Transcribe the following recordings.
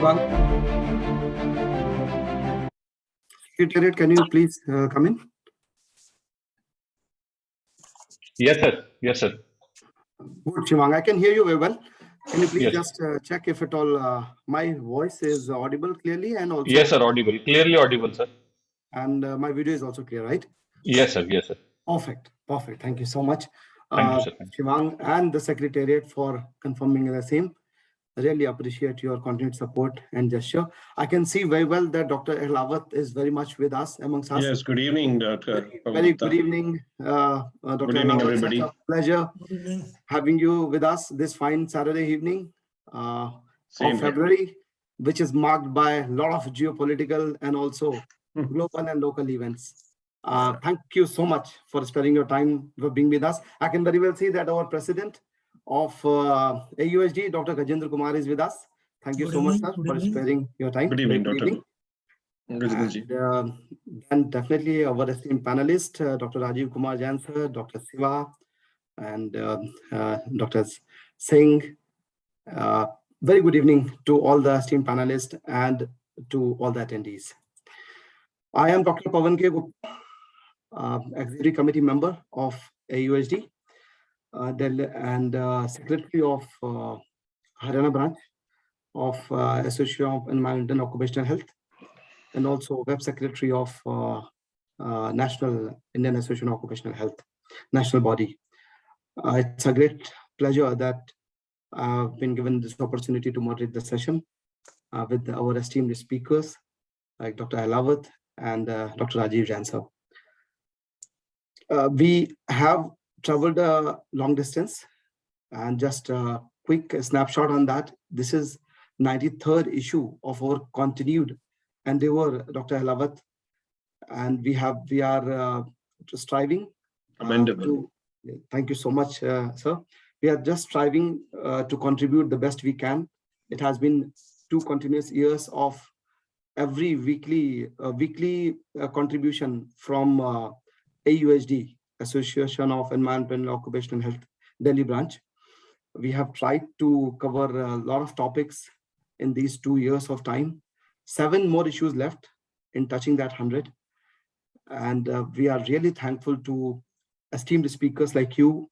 Shivang. Secretariat, can you please come in? Yes, sir. Yes, sir. Good, Shivang. I can hear you very well. Can you please Yes. just check if at all my voice is audible clearly and also Yes, sir. Audible. Clearly audible, sir. and my video is also clear, right? Yes, sir. Yes, sir. Perfect. Perfect. Thank you so much, Thank you, sir. Thank you. Shivang and the Secretariat for confirming the same. I really appreciate your continued support and gesture. I can see very well that Dr. Ahlawat is very much with us amongst us. Yes, good evening, Dr. Very good evening, Dr. Good evening, Ahlawat. everybody. Such a pleasure having you with us this fine Saturday evening of Same here. February, which is marked by a lot of geopolitical and also global and local events. Thank you so much for sparing your time for being with us. I can very well see that our president of AUSD, Dr. Gajendra Kumar, is with us. Thank you so much, sir, for sparing your time. Good evening, Very Dr. Gajendra. And, then definitely our esteemed panelist, Dr. Rajiv Kumar Jain, sir, Dr. Siva, and Dr. Singh. Very good evening to all the esteemed panelists and to all the attendees. I am Dr. Pavan K. Gupta, Executive Committee member of AUSD and Secretary of Haryana branch of Association of Environment and Occupational Health, and also Web Secretary of National Indian Association of Occupational Health, national body. It's a great pleasure that I've been given this opportunity to moderate the session with our esteemed speakers like Dr. Ahlawat and Dr. Rajiv Jain sir. We have traveled a long distance, and just a quick snapshot on that. This is 93rd issue of our continued endeavor, Dr. Ahlawat, and we are striving Commendable. Thank you so much, sir. We are just striving to contribute the best we can. It has been 2 continuous years of every weekly contribution from AUSD, Association of Environment and Occupational Health, Delhi branch. We have tried to cover a lot of topics in these 2 years of time. 7 more issues left in touching that 100. And we are really thankful to esteemed speakers like you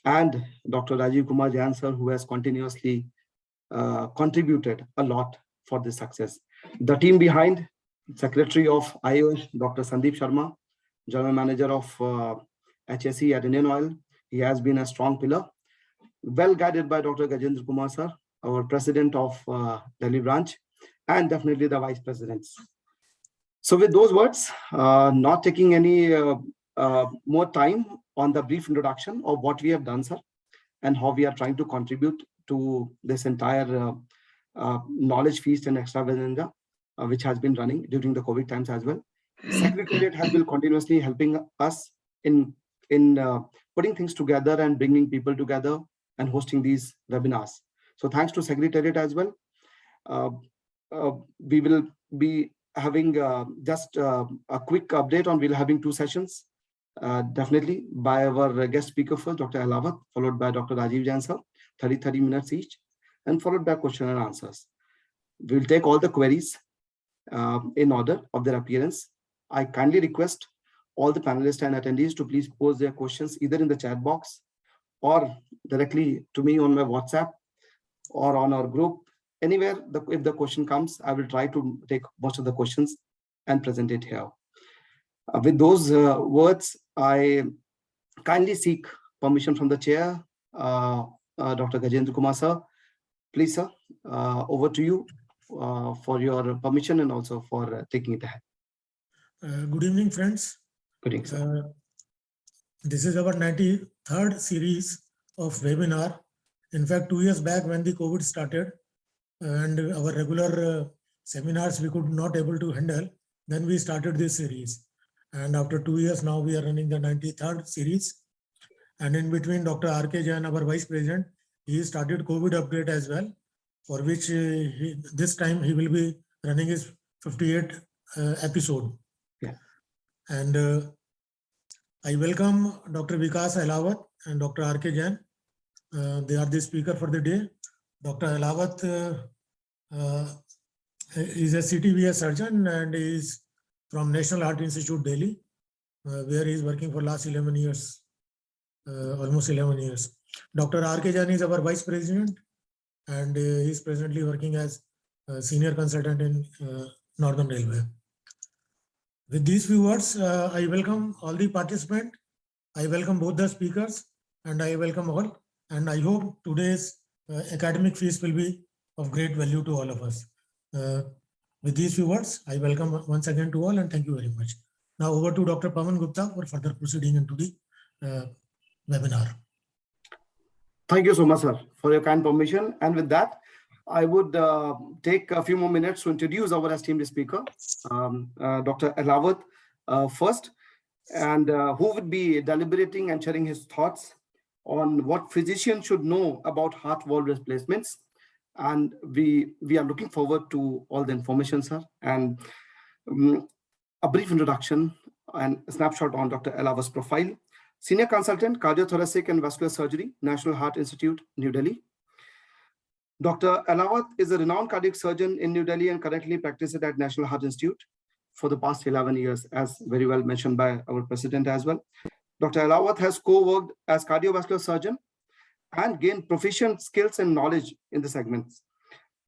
and Dr. Rajiv Kumar Jain sir, who has continuously contributed a lot for this success. The team behind, Secretary of IOS, Dr. Sandeep Sharma, General Manager of HSE at Indian Oil. He has been a strong pillar, well guided by Dr. Gajendra Kumar sir, our President of Delhi branch, and definitely the Vice Presidents. So with those words, not taking any more time on the brief introduction of what we have done, sir, and how we are trying to contribute to this entire knowledge feast and extravaganza, which has been running during the COVID times as well. Secretariat has been continuously helping us in putting things together and bringing people together and hosting these webinars. So thanks to Secretariat as well. We will be having just a quick update on, we'll having 2 sessions, definitely by our guest speaker first, Dr. Ahlawat, followed by Dr. Rajiv Jain sir, 30 minutes each, and followed by question and answers. We'll take all the queries in order of their appearance. I kindly request all the panelists and attendees to please pose their questions either in the chat box or directly to me on my WhatsApp or on our group. Anywhere, if the question comes, I will try to take most of the questions and present it here. With those words, I kindly seek permission from the chair, Dr. Gajendra Kumar sir. Please, sir, over to you for your permission and also for taking it ahead. Good evening, friends. Good evening, sir. This is our 93rd series of webinar. In fact, 2 years back when the COVID started and our regular seminars we could not able to handle, then we started this series. And after 2 years now we are running the 93rd series. And in between, Dr. R.K. Jain, our Vice President, he started COVID update as well, for which this time he will be running his 58th episode. Yeah. And I welcome Dr. Vikas Ahlawat and Dr. R.K. Jain. They are the speaker for the day. Dr. Ahlawat He's a CTVS surgeon and is from National Heart Institute, Delhi, where he is working for last 11 years, almost 11 years. Dr. R.K. Jain is our Vice President, and he is presently working as a senior consultant in Northern Railway. With these few words, I welcome all the participants. I welcome both the speakers, and I welcome all. And I hope today's academic feast will be of great value to all of us. With these few words, I welcome once again to all, and thank you very much. Now over to Dr. Pawan Gupta for further proceeding into the webinar. Thank you so much, sir, for your kind permission. And with that, I would take a few more minutes to introduce our esteemed speaker, Dr. Ahlawat first, and who would be deliberating and sharing his thoughts on what physicians should know about heart valve replacements. And we are looking forward to all the information, sir. And a brief introduction and a snapshot on Dr. Ahlawat's profile. Senior Consultant, Cardiothoracic and Vascular Surgery, National Heart Institute, New Delhi. Dr. Ahlawat is a renowned cardiac surgeon in New Delhi and currently practices at National Heart Institute for the past 11 years, as very well mentioned by our president as well. Dr. Ahlawat has co-worked as cardiovascular surgeon and gained proficient skills and knowledge in the segments.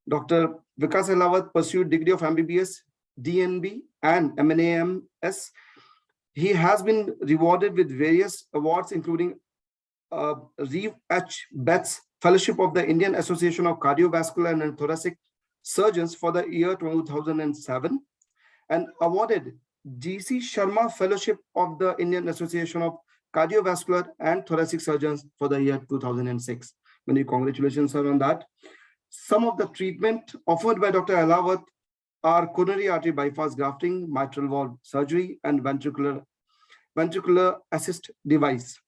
Dr. Vikas Ahlawat pursued degree of MBBS, DNB, and MNAMS. He has been rewarded with various awards, including Reeve H. Betts Fellowship of the Indian Association of Cardiovascular and Thoracic Surgeons for the year 2007, and awarded G.C. Sharma Fellowship of the Indian Association of Cardiovascular and Thoracic Surgeons for the year 2006. Many congratulations, sir, on that. Some of the treatment offered by Dr. Ahlawat are coronary artery bypass grafting, mitral valve surgery, and ventricular assist device.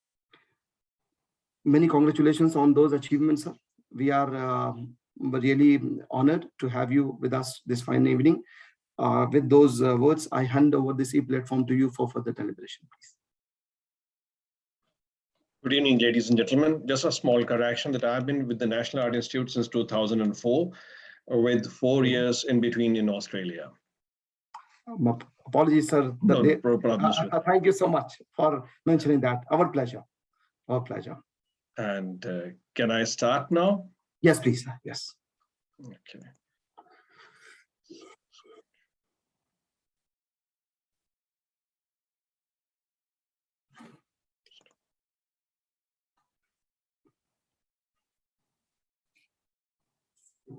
Many congratulations on those achievements, sir. We are really honored to have you with us this fine evening. With those words, I hand over this e-platform to you for further deliberation, please. Good evening, ladies and gentlemen. Just a small correction that I've been with the National Heart Institute since 2004, with 4 years in between in Australia. Apologies, sir. No problems. Thank you so much for mentioning that. Our pleasure. Our pleasure. And can I start now? Yes, please, sir. Yes. Okay.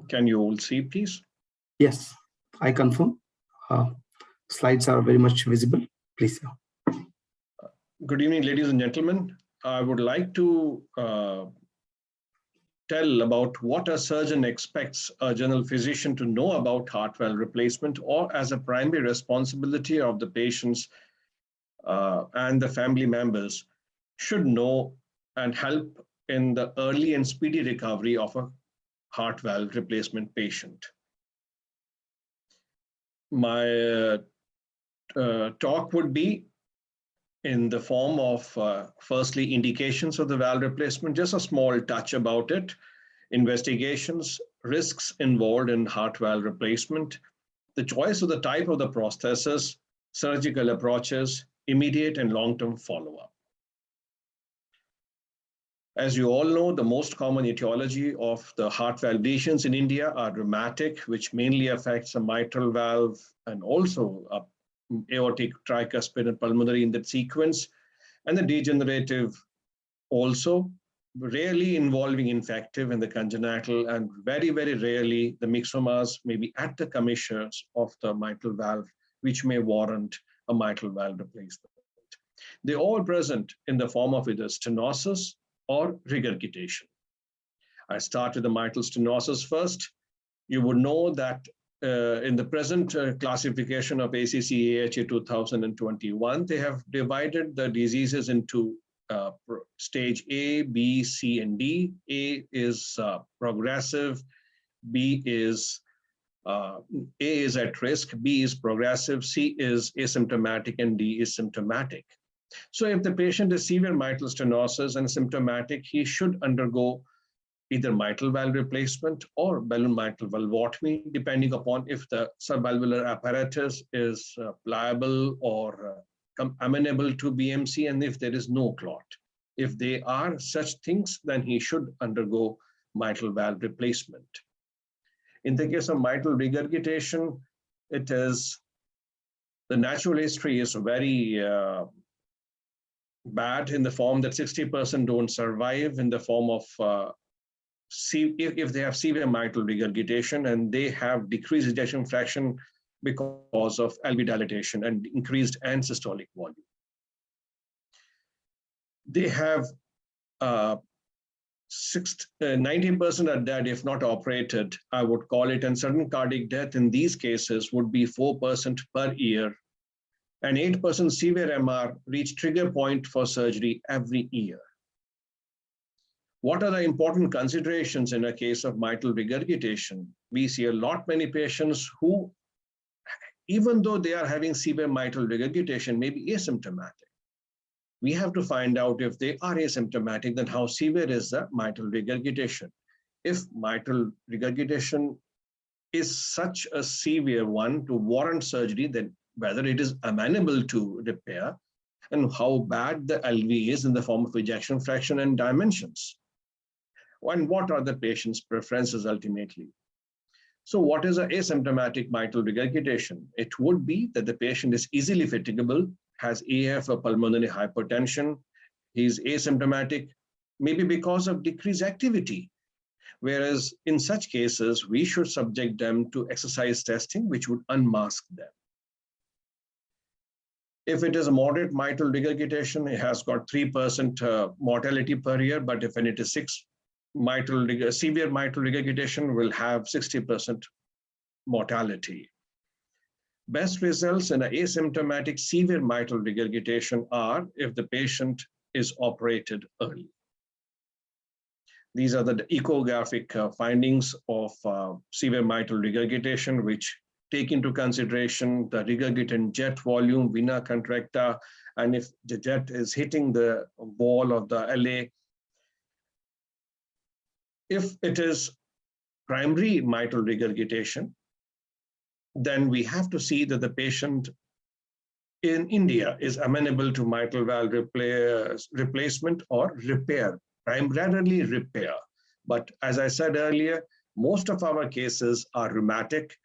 Can you all see, please? Yes, I confirm. Slides are very much visible. Please. Good evening, ladies and gentlemen. I would like to tell about what a surgeon expects a general physician to know about heart valve replacement, or as a primary responsibility of the patients and the family members should know and help in the early and speedy recovery of a heart valve replacement patient. My talk would be in the form of firstly, indications of the valve replacement, just a small touch about it, investigations, risks involved in heart valve replacement, the choice of the type of the prosthesis, surgical approaches, immediate and long-term follow-up. As you all know, the most common etiology of the heart valve lesions in India are rheumatic, which mainly affects the mitral valve and also aortic, tricuspid, and pulmonary in that sequence, and the degenerative also, rarely involving infective and the congenital, and very, very rarely the myxomas may be at the commissures of the mitral valve, which may warrant a mitral valve replacement. They all present in the form of either stenosis or regurgitation. I start with the mitral stenosis first. You would know that in the present classification of ACC/AHA 2021, they have divided the diseases into stage A, B, C, and D. A is progressive, A is at risk, B is progressive, C is asymptomatic, and D is symptomatic. So if the patient is severe mitral stenosis and symptomatic, he should undergo either mitral valve replacement or balloon mitral valvotomy, depending upon if the subvalvular apparatus is pliable or amenable to BMC, and if there is no clot. If they are such things, then he should undergo mitral valve replacement. In the case of mitral regurgitation, it is the natural history is very bad in the form that 60% don't survive in the form of if they have severe mitral regurgitation and they have decreased ejection fraction because of LV dilatation and increased end systolic volume. They have 90% are dead if not operated, I would call it, and sudden cardiac death in these cases would be 4% per year, and 8% severe MR reach trigger point for surgery every year. What are the important considerations in a case of mitral regurgitation? We see many patients who, even though they are having severe mitral regurgitation, may be asymptomatic. We have to find out if they are asymptomatic, then how severe is the mitral regurgitation. If mitral regurgitation is such a severe one to warrant surgery, then whether it is amenable to repair and how bad the LV is in the form of ejection fraction and dimensions. And what are the patient's preferences ultimately? So what is an asymptomatic mitral regurgitation? It would be that the patient is easily fatigable, has AF or pulmonary hypertension, he's asymptomatic, maybe because of decreased activity. Whereas in such cases, we should subject them to exercise testing, which would unmask them. If it is a moderate mitral regurgitation, it has got 3% mortality per year, but if it is severe mitral regurgitation will have 60% mortality. Best results in an asymptomatic severe mitral regurgitation are if the patient is operated early. These are the echographic findings of severe mitral regurgitation, which take into consideration the regurgitant jet volume, vena contracta, and if the jet is hitting the wall of the LA. If it is primary mitral regurgitation, then we have to see that the patient in India is amenable to mitral valve replacement or repair, primarily repair. But as I said earlier, most of our cases are rheumatic,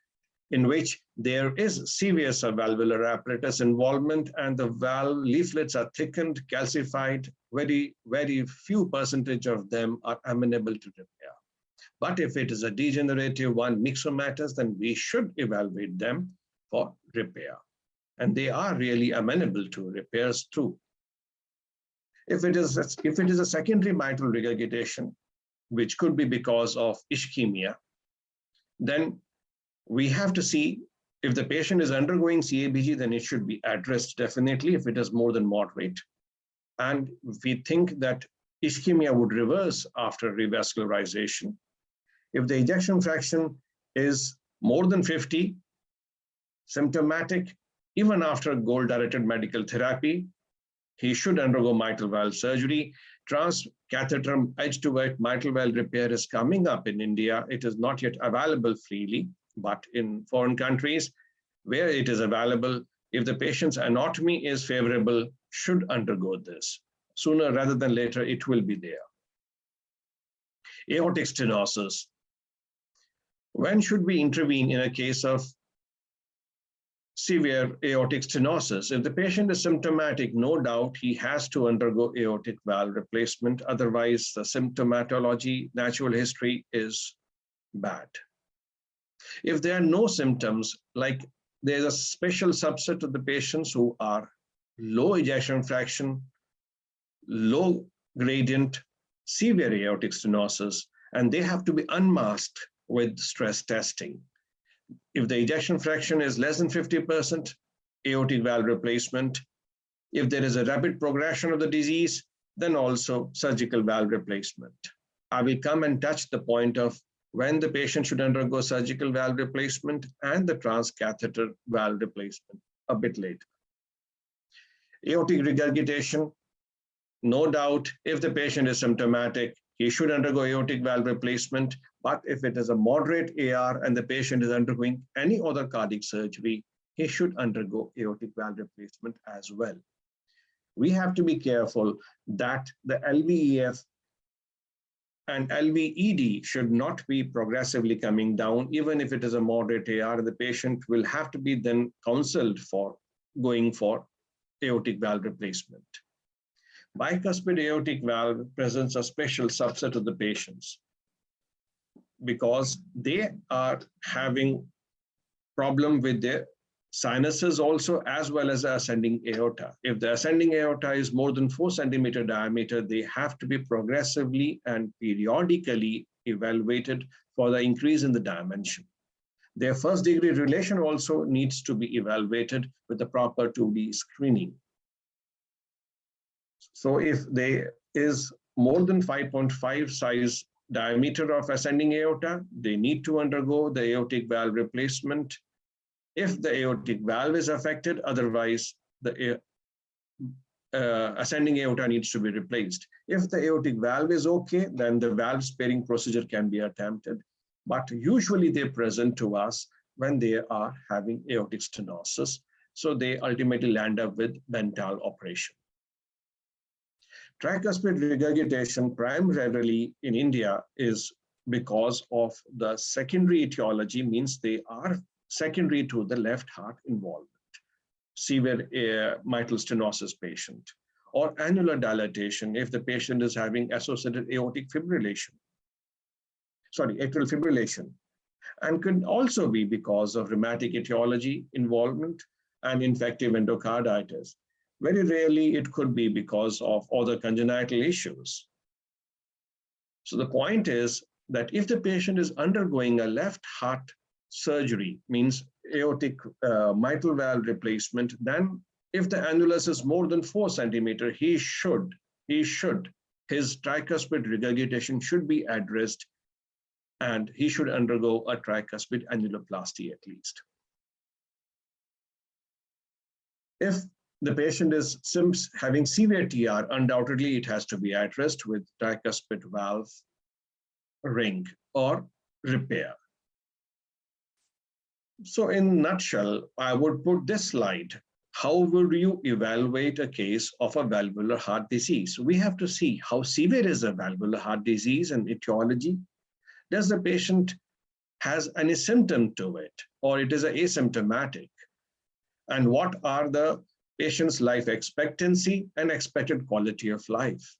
in which there is severe subvalvular apparatus involvement and the valve leaflets are thickened, calcified, very, very few percentage of them are amenable to repair. But if it is a degenerative one, myxomatous, then we should evaluate them for repair. And they are really amenable to repairs too. If it is a secondary mitral regurgitation, which could be because of ischemia, then we have to see if the patient is undergoing CABG, then it should be addressed definitely if it is more than moderate. And we think that ischemia would reverse after revascularization. If the ejection fraction is more than 50, symptomatic, even after goal-directed medical therapy, he should undergo mitral valve surgery. Transcatheter edge-to-edge mitral valve repair is coming up in India. It is not yet available freely, but in foreign countries where it is available, if the patient's anatomy is favorable, should undergo this. Sooner rather than later, it will be there. Aortic stenosis. When should we intervene in a case of severe aortic stenosis? If the patient is symptomatic, no doubt he has to undergo aortic valve replacement. Otherwise, the symptomatology, natural history is bad. If there are no symptoms, like there's a special subset of the patients who are low ejection fraction, low gradient, severe aortic stenosis, and they have to be unmasked with stress testing. If the ejection fraction is less than 50%, aortic valve replacement. If there is a rapid progression of the disease, then also surgical valve replacement. I will come and touch the point of when the patient should undergo surgical valve replacement and the transcatheter valve replacement a bit later. Aortic regurgitation, no doubt, if the patient is symptomatic, he should undergo aortic valve replacement. But if it is a moderate AR and the patient is undergoing any other cardiac surgery, he should undergo aortic valve replacement as well. We have to be careful that the LVEF and LVED should not be progressively coming down, even if it is a moderate AR. The patient will have to be then counseled for going for aortic valve replacement. Bicuspid aortic valve presents a special subset of the patients because they are having problem with their sinuses also, as well as the ascending aorta. If the ascending aorta is more than 4 centimeter diameter, they have to be progressively and periodically evaluated for the increase in the dimension. Their first degree relation also needs to be evaluated with the proper 2D screening. So if there is more than 5.5 size diameter of ascending aorta, they need to undergo the aortic valve replacement. If the aortic valve is affected, otherwise the ascending aorta needs to be replaced. If the aortic valve is okay, then the valve sparing procedure can be attempted. But usually they present to us when they are having aortic stenosis. So they ultimately land up with Bentall operation. Tricuspid regurgitation primarily in India is because of the secondary etiology, means they are secondary to the left heart involvement, severe mitral stenosis patient, or annular dilatation if the patient is having associated aortic fibrillation, atrial fibrillation, and could also be because of rheumatic etiology involvement and infective endocarditis. Very rarely it could be because of other congenital issues. So the point is that if the patient is undergoing a left heart surgery, means aortic mitral valve replacement, then if the annulus is more than 4 centimeter, his tricuspid regurgitation should be addressed, and he should undergo a tricuspid annuloplasty at least. If the patient is having severe TR, undoubtedly it has to be addressed with tricuspid valve ring or repair. So in a nutshell, I would put this slide. How would you evaluate a case of a valvular heart disease? We have to see how severe is a valvular heart disease and etiology. Does the patient has any symptom to it, or it is asymptomatic? And what are the patient's life expectancy and expected quality of life?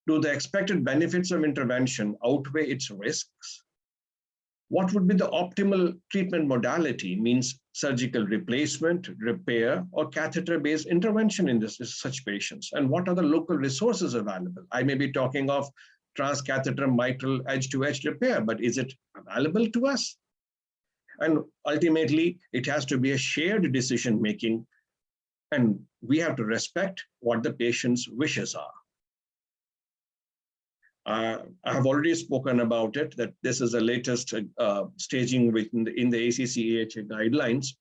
Do the expected benefits of intervention outweigh its risks? What would be the optimal treatment modality, means surgical replacement, repair, or catheter-based intervention in such patients? And what are the local resources available? I may be talking of transcatheter mitral edge-to-edge repair, but is it available to us? And ultimately, it has to be a shared decision-making, and we have to respect what the patient's wishes are. I have already spoken about it, that this is the latest staging in the ACC-AHA guidelines.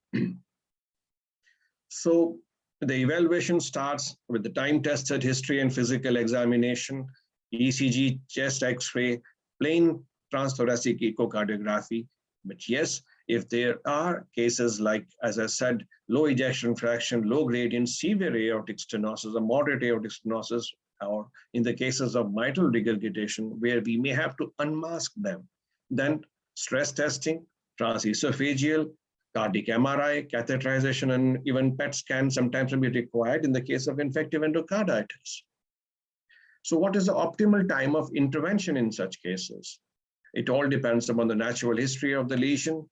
So the evaluation starts with the time-tested history and physical examination, ECG, chest X-ray, plain transthoracic echocardiography. But yes, if there are cases like, as I said, low ejection fraction, low gradient, severe aortic stenosis, or moderate aortic stenosis, or in the cases of mitral regurgitation, where we may have to unmask them, then stress testing, transesophageal, cardiac MRI, catheterization, and even PET scan sometimes will be required in the case of infective endocarditis. So what is the optimal time of intervention in such cases? It all depends upon the natural history of the lesion.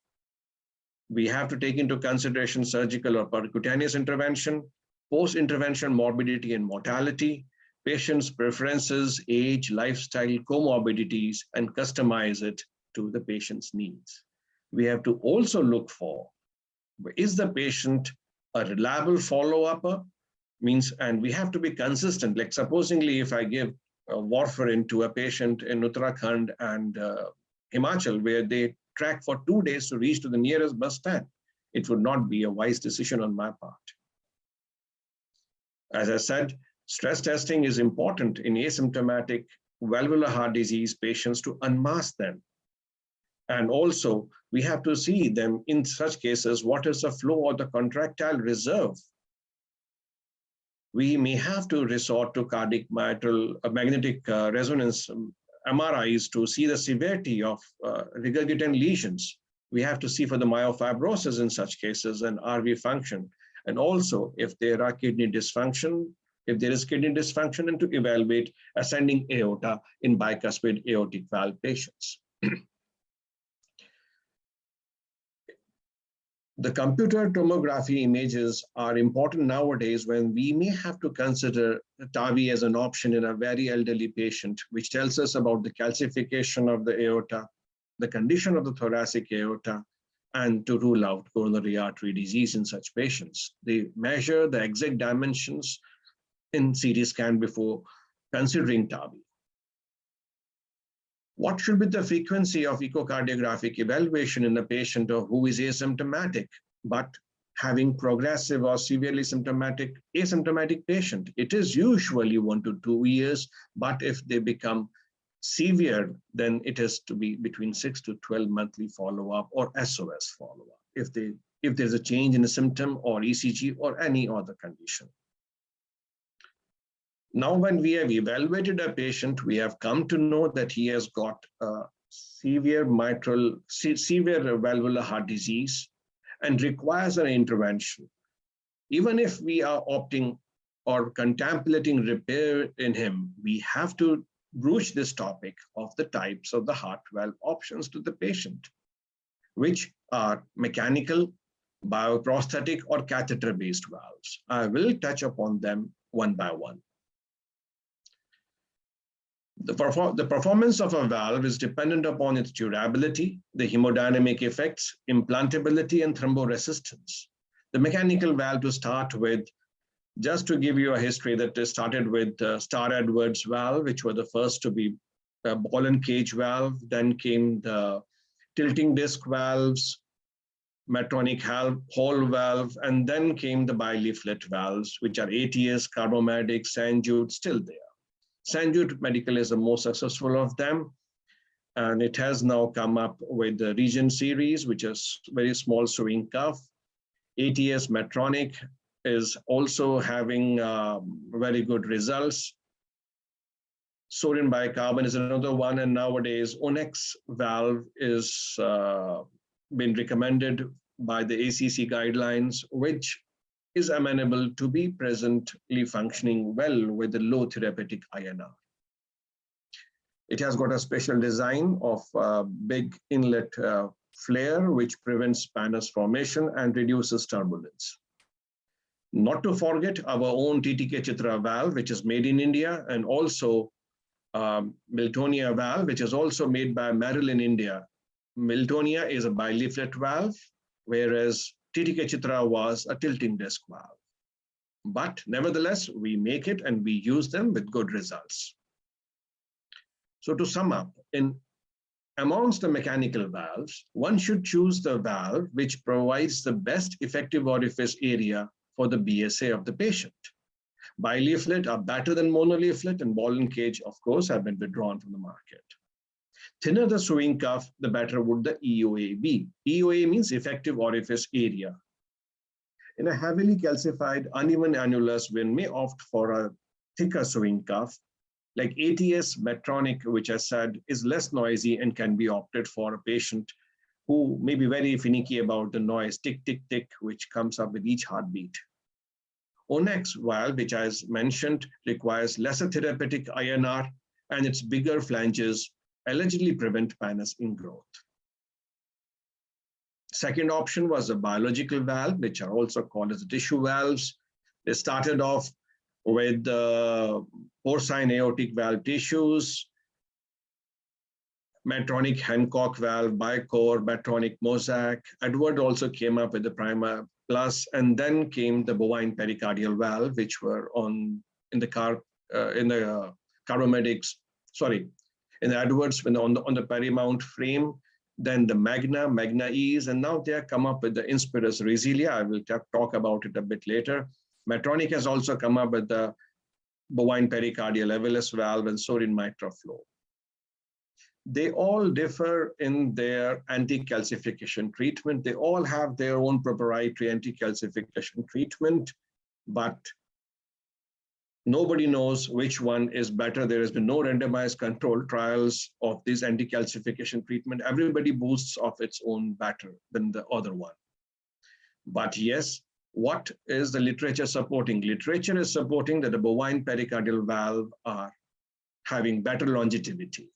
We have to take into consideration surgical or percutaneous intervention, post-intervention morbidity and mortality, patient's preferences, age, lifestyle, comorbidities, and customize it to the patient's needs. We have to also look for, is the patient a reliable follow-upper? Means, and we have to be consistent. Like supposingly, if I give warfarin to a patient in Uttarakhand and Himachal, where they track for 2 days to reach to the nearest bus stand, it would not be a wise decision on my part. As I said, Stress testing is important in asymptomatic valvular heart disease patients to unmask them. And also, we have to see them in such cases, what is the flow or the contractile reserve. We may have to resort to cardiac magnetic resonance MRIs to see the severity of regurgitant lesions. We have to see for the myofibrosis in such cases and RV function. And also, if there are kidney dysfunction, if there is kidney dysfunction, and to evaluate ascending aorta in bicuspid aortic valve patients. The computer tomography images are important nowadays when we may have to consider TAVI as an option in a very elderly patient, which tells us about the calcification of the aorta, the condition of the thoracic aorta, and to rule out coronary artery disease in such patients. They measure the exact dimensions in CT scan before considering TAVI. What should be the frequency of echocardiographic evaluation in a patient who is asymptomatic, but having progressive or severely asymptomatic patient? It is usually 1 to 2 years, but if they become severe, then it has to be between 6 to 12 monthly follow-up or SOS follow-up if there's a change in a symptom or ECG or any other condition. Now, when we have evaluated a patient, we have come to know that he has got severe valvular heart disease and requires an intervention. Even if we are opting or contemplating repair in him, we have to broach this topic of the types of the heart valve options to the patient, which are mechanical, bioprosthetic, or catheter-based valves. I will touch upon them one by one. The performance of a valve is dependent upon its durability, the hemodynamic effects, implantability, and thromboresistance. The mechanical valve, to start with, just to give you a history, that started with Starr-Edwards valve, which were the first to be a ball and cage valve. Then came the tilting disc valves, Medtronic Hall valve, and then came the bileaflet valves, which are ATS, Carbomedic, St. Jude, still there. St. Jude Medical is the most successful of them, and it has now come up with the Regent series, which is very small sewing cuff. ATS Medtronic is also having very good results. Sodium bicarbonate is another one, and nowadays Onyx valve is been recommended by the ACC guidelines, which is amenable to be presently functioning well with the low therapeutic INR. It has got a special design of big inlet flare, which prevents Panus formation and reduces turbulence. Not to forget our own TTK Chitra valve, which is made in India, and also Miltonia valve, which is also made by Merrill in India. Miltonia is a bileaflet valve, whereas TTK Chitra was a tilting disc valve. But nevertheless, we make it and we use them with good results. So to sum up, amongst the mechanical valves, one should choose the valve which provides the best effective orifice area for the BSA of the patient. Bileaflet are better than monoleaflet, and ball and cage, of course, have been withdrawn from the market. Thinner the sewing cuff, the better would the EOA be. EOA means effective orifice area. In a heavily calcified, uneven annulus, one may opt for a thicker sewing cuff, like ATS Medtronic, which I said is less noisy and can be opted for a patient who may be very finicky about the noise, tick, tick, tick, which comes up with each heartbeat. Onyx valve, which as mentioned, requires lesser therapeutic INR, and its bigger flanges allegedly prevent Panus ingrowth. Second option was a biological valve, which are also called as tissue valves. They started off with porcine aortic valve tissues, Medtronic Hancock valve, Bicor, Medtronic Mosaic. Edward also came up with the Prima Plus, and then came the bovine pericardial valve, which were in the Carbomedics, in the Edwards, on the Perimount frame, then the Magna Ease, and now they have come up with the Inspirus Resilia. I will talk about it a bit later. Medtronic has also come up with the bovine pericardial levolus valve, and Sorin mitral flow. They all differ in their anti-calcification treatment. They all have their own proprietary anti-calcification treatment, but nobody knows which one is better. There has been no randomized controlled trials of this anti-calcification treatment. Everybody boasts of its own better than the other one. But yes, what is the literature supporting? Literature is supporting that the bovine pericardial valve are having better longevity.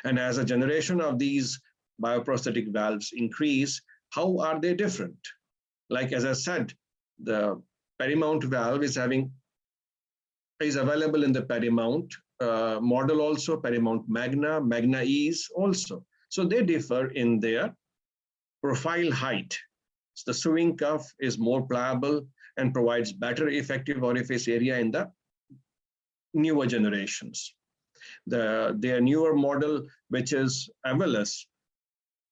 And as a generation of these bioprosthetic valves increase, how are they different? Like, as I said, the perimount valve is available in the perimount model also, perimount magna, magna ease also. So they differ in their profile height. So the sewing cuff is more pliable and provides better effective orifice area in the newer generations. Their newer model, which is Avalus,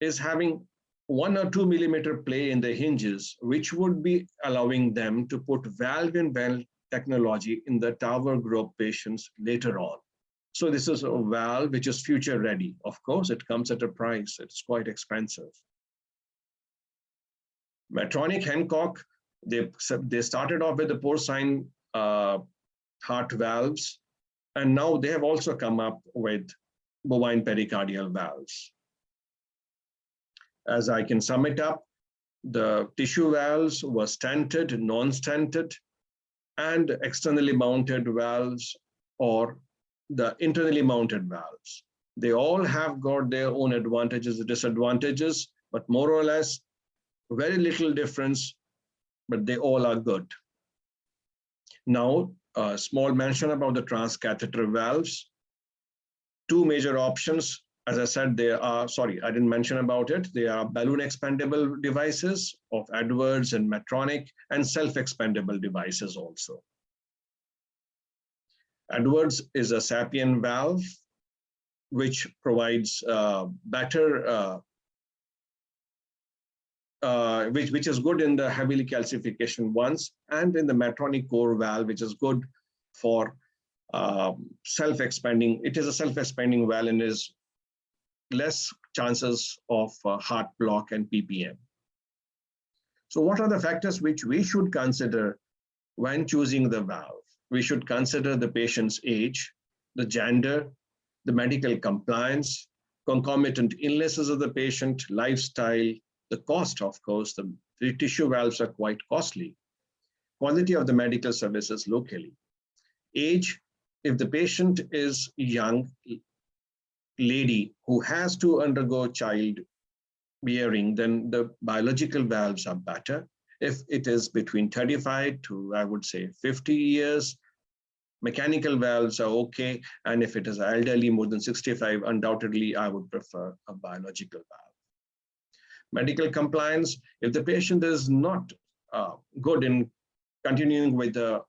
is having 1 or 2 millimeter play in the hinges, which would be allowing them to put valve-in-valve technology in the tower group patients later on. So this is a valve which is future ready. Of course, it comes at a price. It's quite expensive. Medtronic Hancock, they started off with the porcine heart valves, and now they have also come up with bovine pericardial valves. As I can sum it up, the tissue valves were stented, non-stented, and externally mounted valves or the internally mounted valves. They all have got their own advantages and disadvantages, but more or less, very little difference, but they all are good. Now, a small mention about the transcatheter valves. Two major options. As I said, there are, sorry, I didn't mention about it. They are balloon expandable devices of Edwards and Medtronic, and self-expandable devices also. Edwards is a Sapien valve, which provides better, which is good in the heavily calcification ones, and in the Medtronic core valve, which is good for self-expanding. It is a self-expanding valve and is less chances of heart block and PPM. So what are the factors which we should consider when choosing the valve? We should consider the patient's age, the gender, the medical compliance, concomitant illnesses of the patient, lifestyle, the cost, of course. The tissue valves are quite costly. Quality of the medical services locally. Age, if the patient is young lady who has to undergo child bearing, then the biological valves are better. If it is between 35 to, I would say, 50 years, mechanical valves are okay. And if it is elderly, more than 65, undoubtedly, I would prefer a biological valve. Medical compliance, if the patient is not good in continuing with the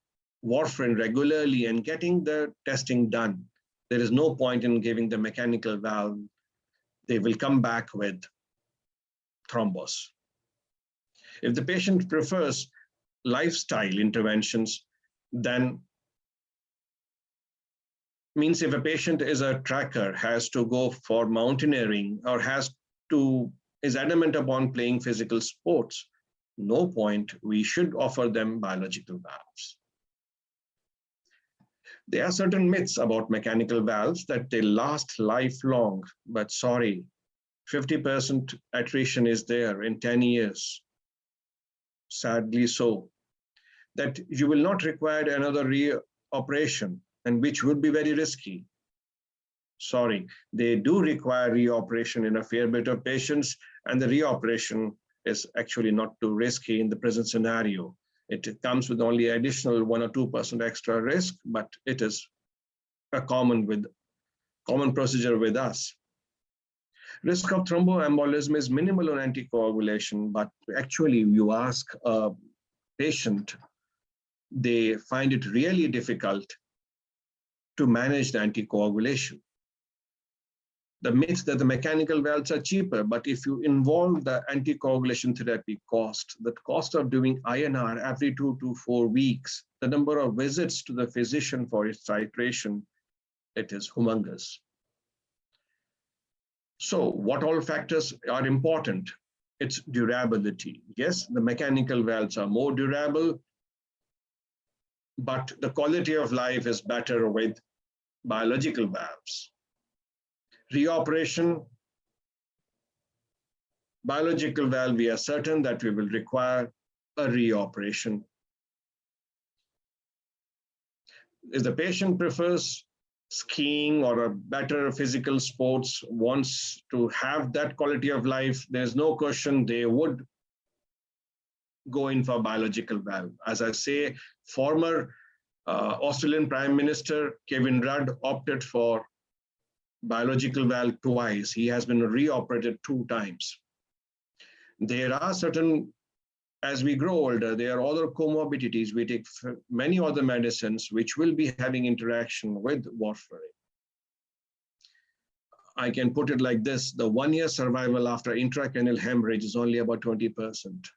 warfarin regularly and getting the testing done, there is no point in giving the mechanical valve. They will come back with thrombus. If the patient prefers lifestyle interventions, then means if a patient is a tracker, has to go for mountaineering, or is adamant upon playing physical sports, no point, we should offer them biological valves. There are certain myths about mechanical valves that they last lifelong, but sorry, 50% attrition is there in 10 years. Sadly so, that you will not require another reoperation, and which would be very risky. Sorry, they do require reoperation in a fair bit of patients, and the reoperation is actually not too risky in the present scenario. It comes with only additional 1 or 2% extra risk, but it is a common procedure with us. Risk of thromboembolism is minimal on anticoagulation, but actually you ask a patient, they find it really difficult to manage the anticoagulation. The myth that the mechanical valves are cheaper, but if you involve the anticoagulation therapy cost, the cost of doing INR every 2 to 4 weeks, the number of visits to the physician for its titration, it is humongous. So what all factors are important? It's durability. Yes, the mechanical valves are more durable, but the quality of life is better with biological valves. Reoperation, biological valve, we are certain that we will require a reoperation. If the patient prefers skiing or a better physical sports, wants to have that quality of life, there's no question they would go in for biological valve. As I say, former Australian Prime Minister Kevin Rudd opted for biological valve twice. He has been reoperated 2 times. There are certain, as we grow older, there are other comorbidities. We take many other medicines which will be having interaction with warfarin. I can put it like this: the 1-year survival after intracranial hemorrhage is only about 20%.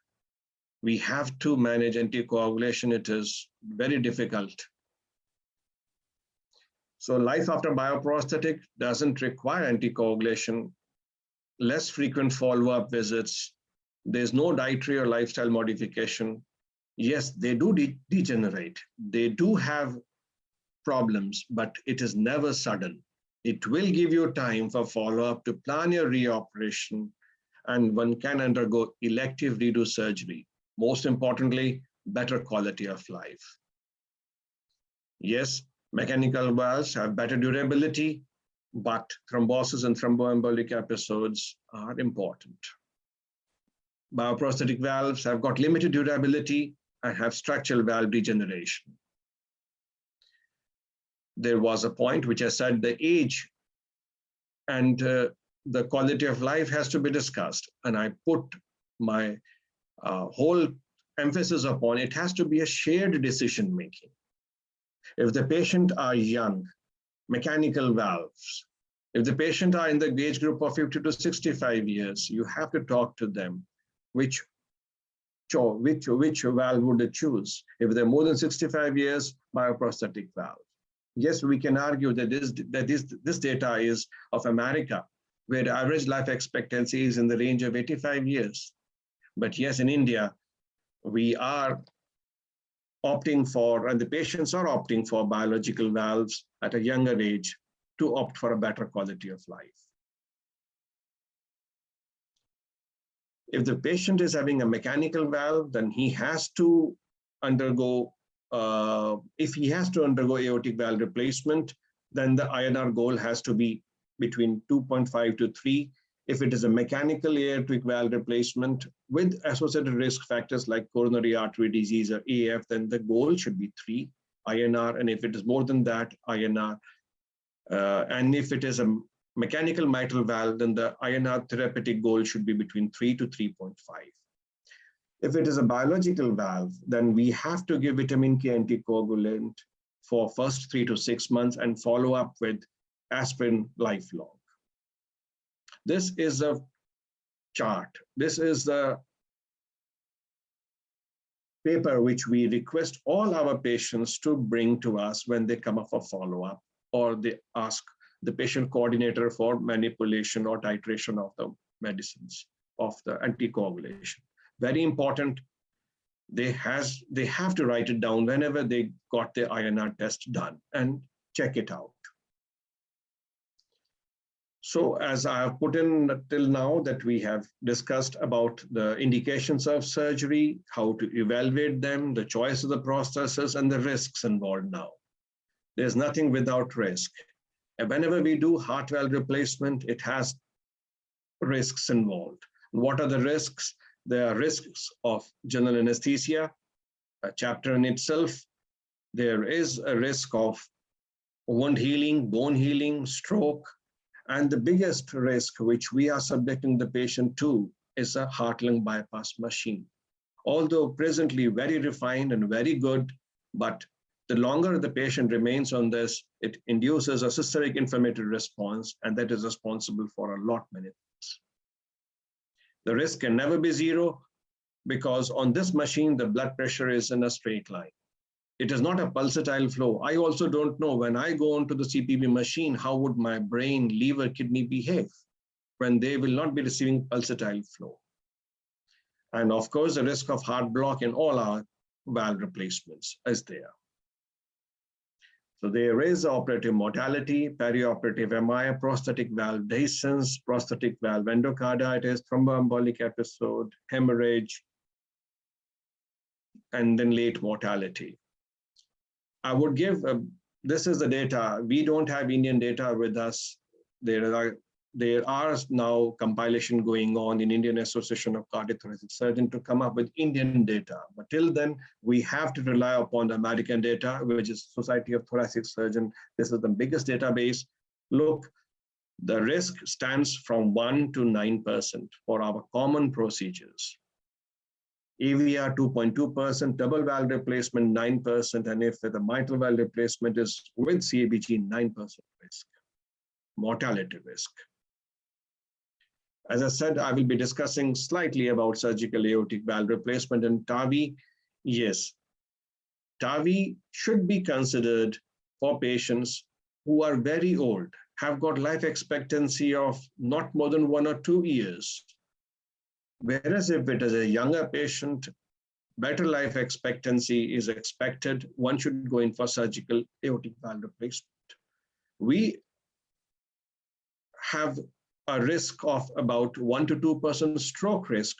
We have to manage anticoagulation. It is very difficult. So life after bioprosthetic doesn't require anticoagulation, less frequent follow-up visits. There's no dietary or lifestyle modification. Yes, they do degenerate. They do have problems, but it is never sudden. It will give you time for follow-up to plan your reoperation, and one can undergo elective redo surgery. Most importantly, better quality of life. Yes, mechanical valves have better durability, but thrombosis and thromboembolic episodes are important. Bioprosthetic valves have got limited durability and have structural valve degeneration. There was a point which I said the age and the quality of life has to be discussed, and I put my whole emphasis upon it has to be a shared decision making. If the patient are young, mechanical valves. If the patient are in the age group of 50 to 65 years, you have to talk to them. Which valve would they choose? If they're more than 65 years, bioprosthetic valve. Yes, we can argue that this data is of America, where the average life expectancy is in the range of 85 years. But yes, in India, we are opting for, and the patients are opting for biological valves at a younger age to opt for a better quality of life. If the patient is having a mechanical valve, then he has to undergo, if he has to undergo aortic valve replacement, then the INR goal has to be between 2.5 to 3. If it is a mechanical aortic valve replacement with associated risk factors like coronary artery disease or AF, then the goal should be 3 INR. And if it is more than that, INR. And if it is a mechanical mitral valve, then the INR therapeutic goal should be between 3 to 3.5. If it is a biological valve, then we have to give vitamin K anticoagulant for first 3 to 6 months and follow up with aspirin lifelong. This is a chart. This is the paper which we request all our patients to bring to us when they come up for follow-up, or they ask the patient coordinator for manipulation or titration of the medicines, of the anticoagulation. Very important. They have to write it down whenever they got the INR test done and check it out. So as I have put in till now that we have discussed about the indications of surgery, how to evaluate them, the choice of the prosthesis, and the risks involved now. There's nothing without risk. And whenever we do heart valve replacement, it has risks involved. What are the risks? There are risks of general anesthesia, a chapter in itself. There is a risk of wound healing, bone healing, stroke. And the biggest risk which we are subjecting the patient to is a heart-lung bypass machine. Although presently very refined and very good, but the longer the patient remains on this, it induces a systemic inflammatory response, and that is responsible for a lot many things. The risk can never be zero, because on this machine, the blood pressure is in a straight line. It is not a pulsatile flow. I also don't know when I go onto the CPB machine, how would my brain, liver, kidney behave when they will not be receiving pulsatile flow. And of course, the risk of heart block in all our valve replacements is there. So there is operative mortality, perioperative MI, prosthetic valve dehiscence, prosthetic valve endocarditis, thromboembolic episode, hemorrhage, and then late mortality. I would give, this is the data. We don't have Indian data with us. There are now compilation going on in Indian Association of Cardiothoracic Surgeons to come up with Indian data. But till then, we have to rely upon the American data, which is Society of Thoracic Surgeons. This is the biggest database. Look, the risk stands from 1 to 9% for our common procedures. AVR 2.2%, double valve replacement 9%, and if the mitral valve replacement is with CABG, 9% risk, mortality risk. As I said, I will be discussing slightly about surgical aortic valve replacement and TAVI. Yes, TAVI should be considered for patients who are very old, have got life expectancy of not more than 1 or 2 years. Whereas if it is a younger patient, better life expectancy is expected, one should go in for surgical aortic valve replacement. We have a risk of about 1 to 2% stroke risk,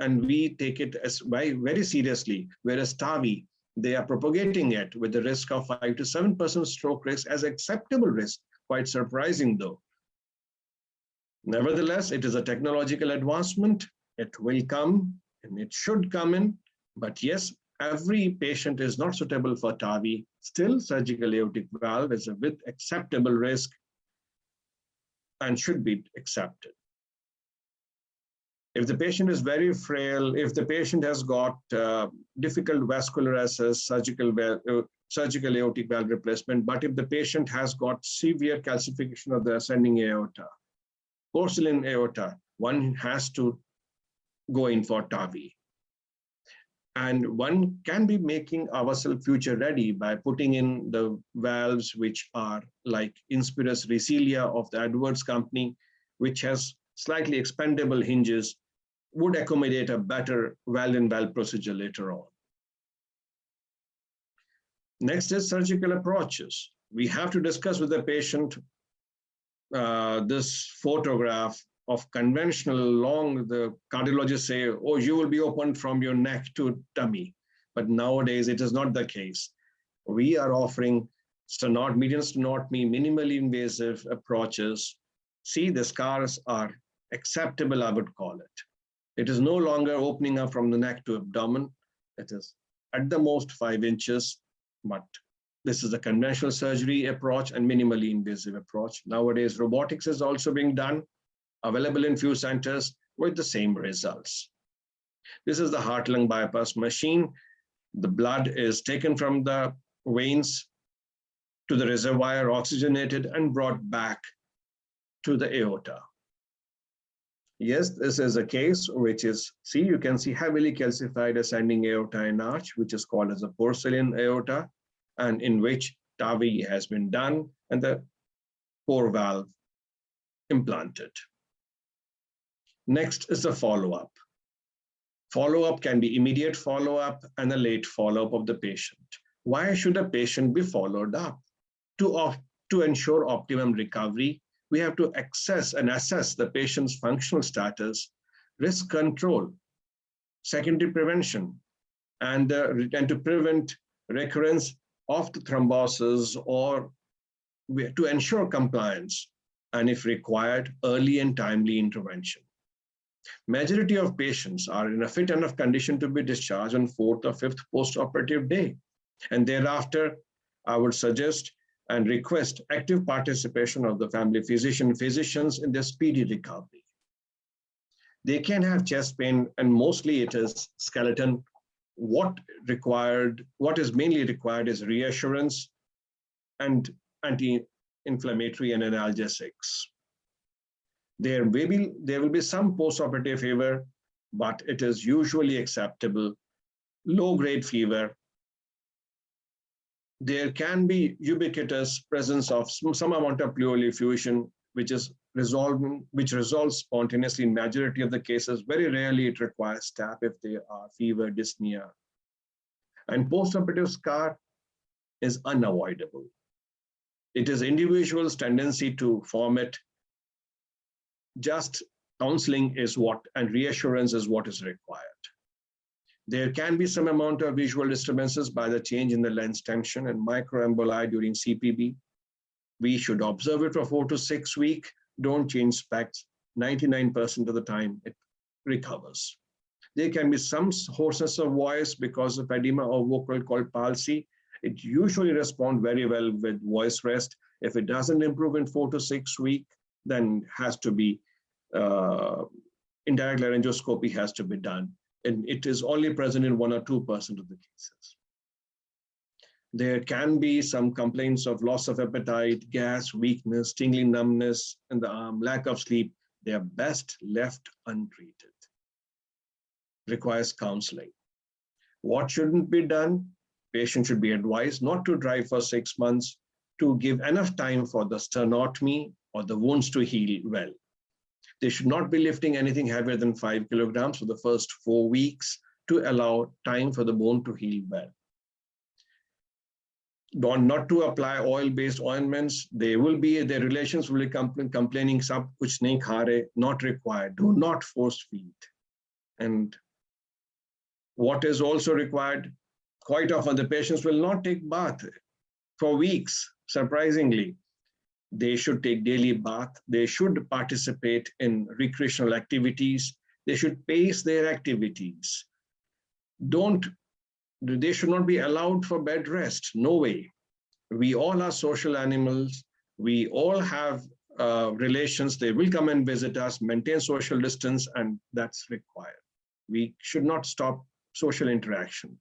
and we take it as very seriously, whereas TAVI, they are propagating it with the risk of 5 to 7% stroke risk as acceptable risk, quite surprising though. Nevertheless, it is a technological advancement. It will come and it should come in, but yes, every patient is not suitable for TAVI. Still, surgical aortic valve is with acceptable risk and should be accepted. If the patient is very frail, if the patient has got difficult vascular access, surgical aortic valve replacement, but if the patient has got severe calcification of the ascending aorta, porcelain aorta, one has to go in for TAVI. And one can be making ourselves future ready by putting in the valves which are like Inspirus Resilia of the Edwards company, which has slightly expandable hinges, would accommodate a better valve-in-valve procedure later on. Next is surgical approaches. We have to discuss with the patient this photograph of conventional long, the cardiologists say, oh, you will be opened from your neck to tummy. But nowadays, it is not the case. We are offering median sternotomy, minimally invasive approaches. See, the scars are acceptable, I would call it. It is no longer opening up from the neck to abdomen. It is at the most 5 inches, but this is a conventional surgery approach and minimally invasive approach. Nowadays, robotics is also being done, available in few centers with the same results. This is the heart-lung bypass machine. The blood is taken from the veins to the reservoir, oxygenated, and brought back to the aorta. Yes, this is a case which is, see, you can see heavily calcified ascending aorta and arch, which is called as a porcelain aorta, and in which TAVI has been done and the core valve implanted. Next is the follow-up. Follow-up can be immediate follow-up and a late follow-up of the patient. Why should a patient be followed up? To ensure optimum recovery, we have to access and assess the patient's functional status, risk control, secondary prevention, and to prevent recurrence of the thrombosis or to ensure compliance, and if required, early and timely intervention. Majority of patients are in a fit enough condition to be discharged on 4th or 5th post-operative day. And thereafter, I would suggest and request active participation of the family physicians in their speedy recovery. They can have chest pain, and mostly it is skeleton. What is mainly required is reassurance and anti-inflammatory and analgesics. There will be some post-operative fever, but it is usually acceptable. Low-grade fever, There can be ubiquitous presence of some amount of pleural effusion, which resolves spontaneously in majority of the cases. Very rarely it requires TAP if there are fever, dyspnea. And postoperative scar is unavoidable. It is individual's tendency to form it. Just counseling is what, and reassurance is what is required. There can be some amount of visual disturbances by the change in the lens tension and microemboli during CPB. We should observe it for 4 to 6 weeks. Don't change specs. 99% of the time it recovers. There can be some hoarseness of voice because of edema or vocal cord palsy. It usually responds very well with voice rest. If it doesn't improve in 4 to 6 weeks, then has to be indirect laryngoscopy has to be done. And it is only present in 1 or 2% of the cases. There can be some complaints of loss of appetite, gas, weakness, tingling numbness in the arm, lack of sleep. They are best left untreated. Requires counseling. What shouldn't be done? Patient should be advised not to drive for 6 months, to give enough time for the sternotomy or the wounds to heal well. They should not be lifting anything heavier than 5 kilograms for the first 4 weeks to allow time for the bone to heal well. Not to apply oil-based ointments. Their relations will be complaining, sab kuch nahi kha rahe, not required. Do not force feed. And what is also required, quite often the patients will not take bath for weeks, surprisingly. They should take daily bath. They should participate in recreational activities. They should pace their activities. They should not be allowed for bed rest. No way. We all are social animals. We all have relations. They will come and visit us, maintain social distance, and that's required. We should not stop social interaction.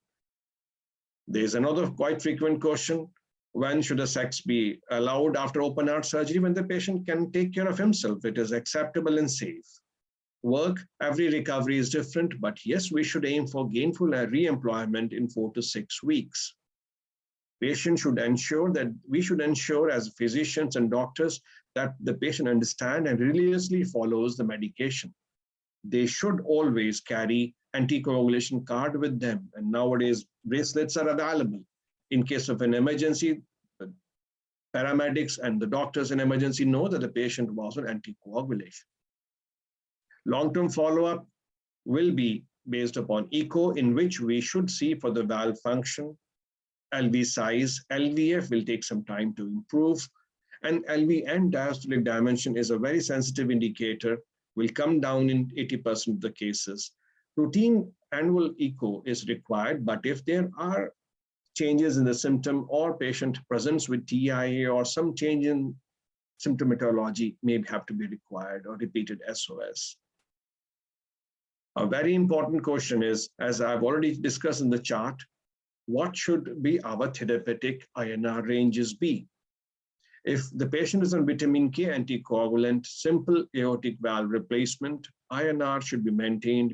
There's another quite frequent question. When should a sex be allowed after open heart surgery? When the patient can take care of himself, it is acceptable and safe. Work, every recovery is different, but yes, we should aim for gainful re-employment in 4 to 6 weeks. Patient should ensure that we should ensure as physicians and doctors that the patient understands and religiously follows the medication. They should always carry anticoagulation card with them, and nowadays bracelets are available. In case of an emergency, the paramedics and the doctors in emergency know that the patient was on anticoagulation. Long-term follow-up will be based upon echo, in which we should see for the valve function, LV size. LVF will take some time to improve, and LV and diastolic dimension is a very sensitive indicator, will come down in 80% of the cases. Routine annual echo is required, but if there are changes in the symptom or patient presents with TIA or some change in symptomatology may have to be required or repeated SOS. A very important question is, as I've already discussed in the chart, what should be our therapeutic INR ranges be? If the patient is on vitamin K anticoagulant, simple aortic valve replacement, INR should be maintained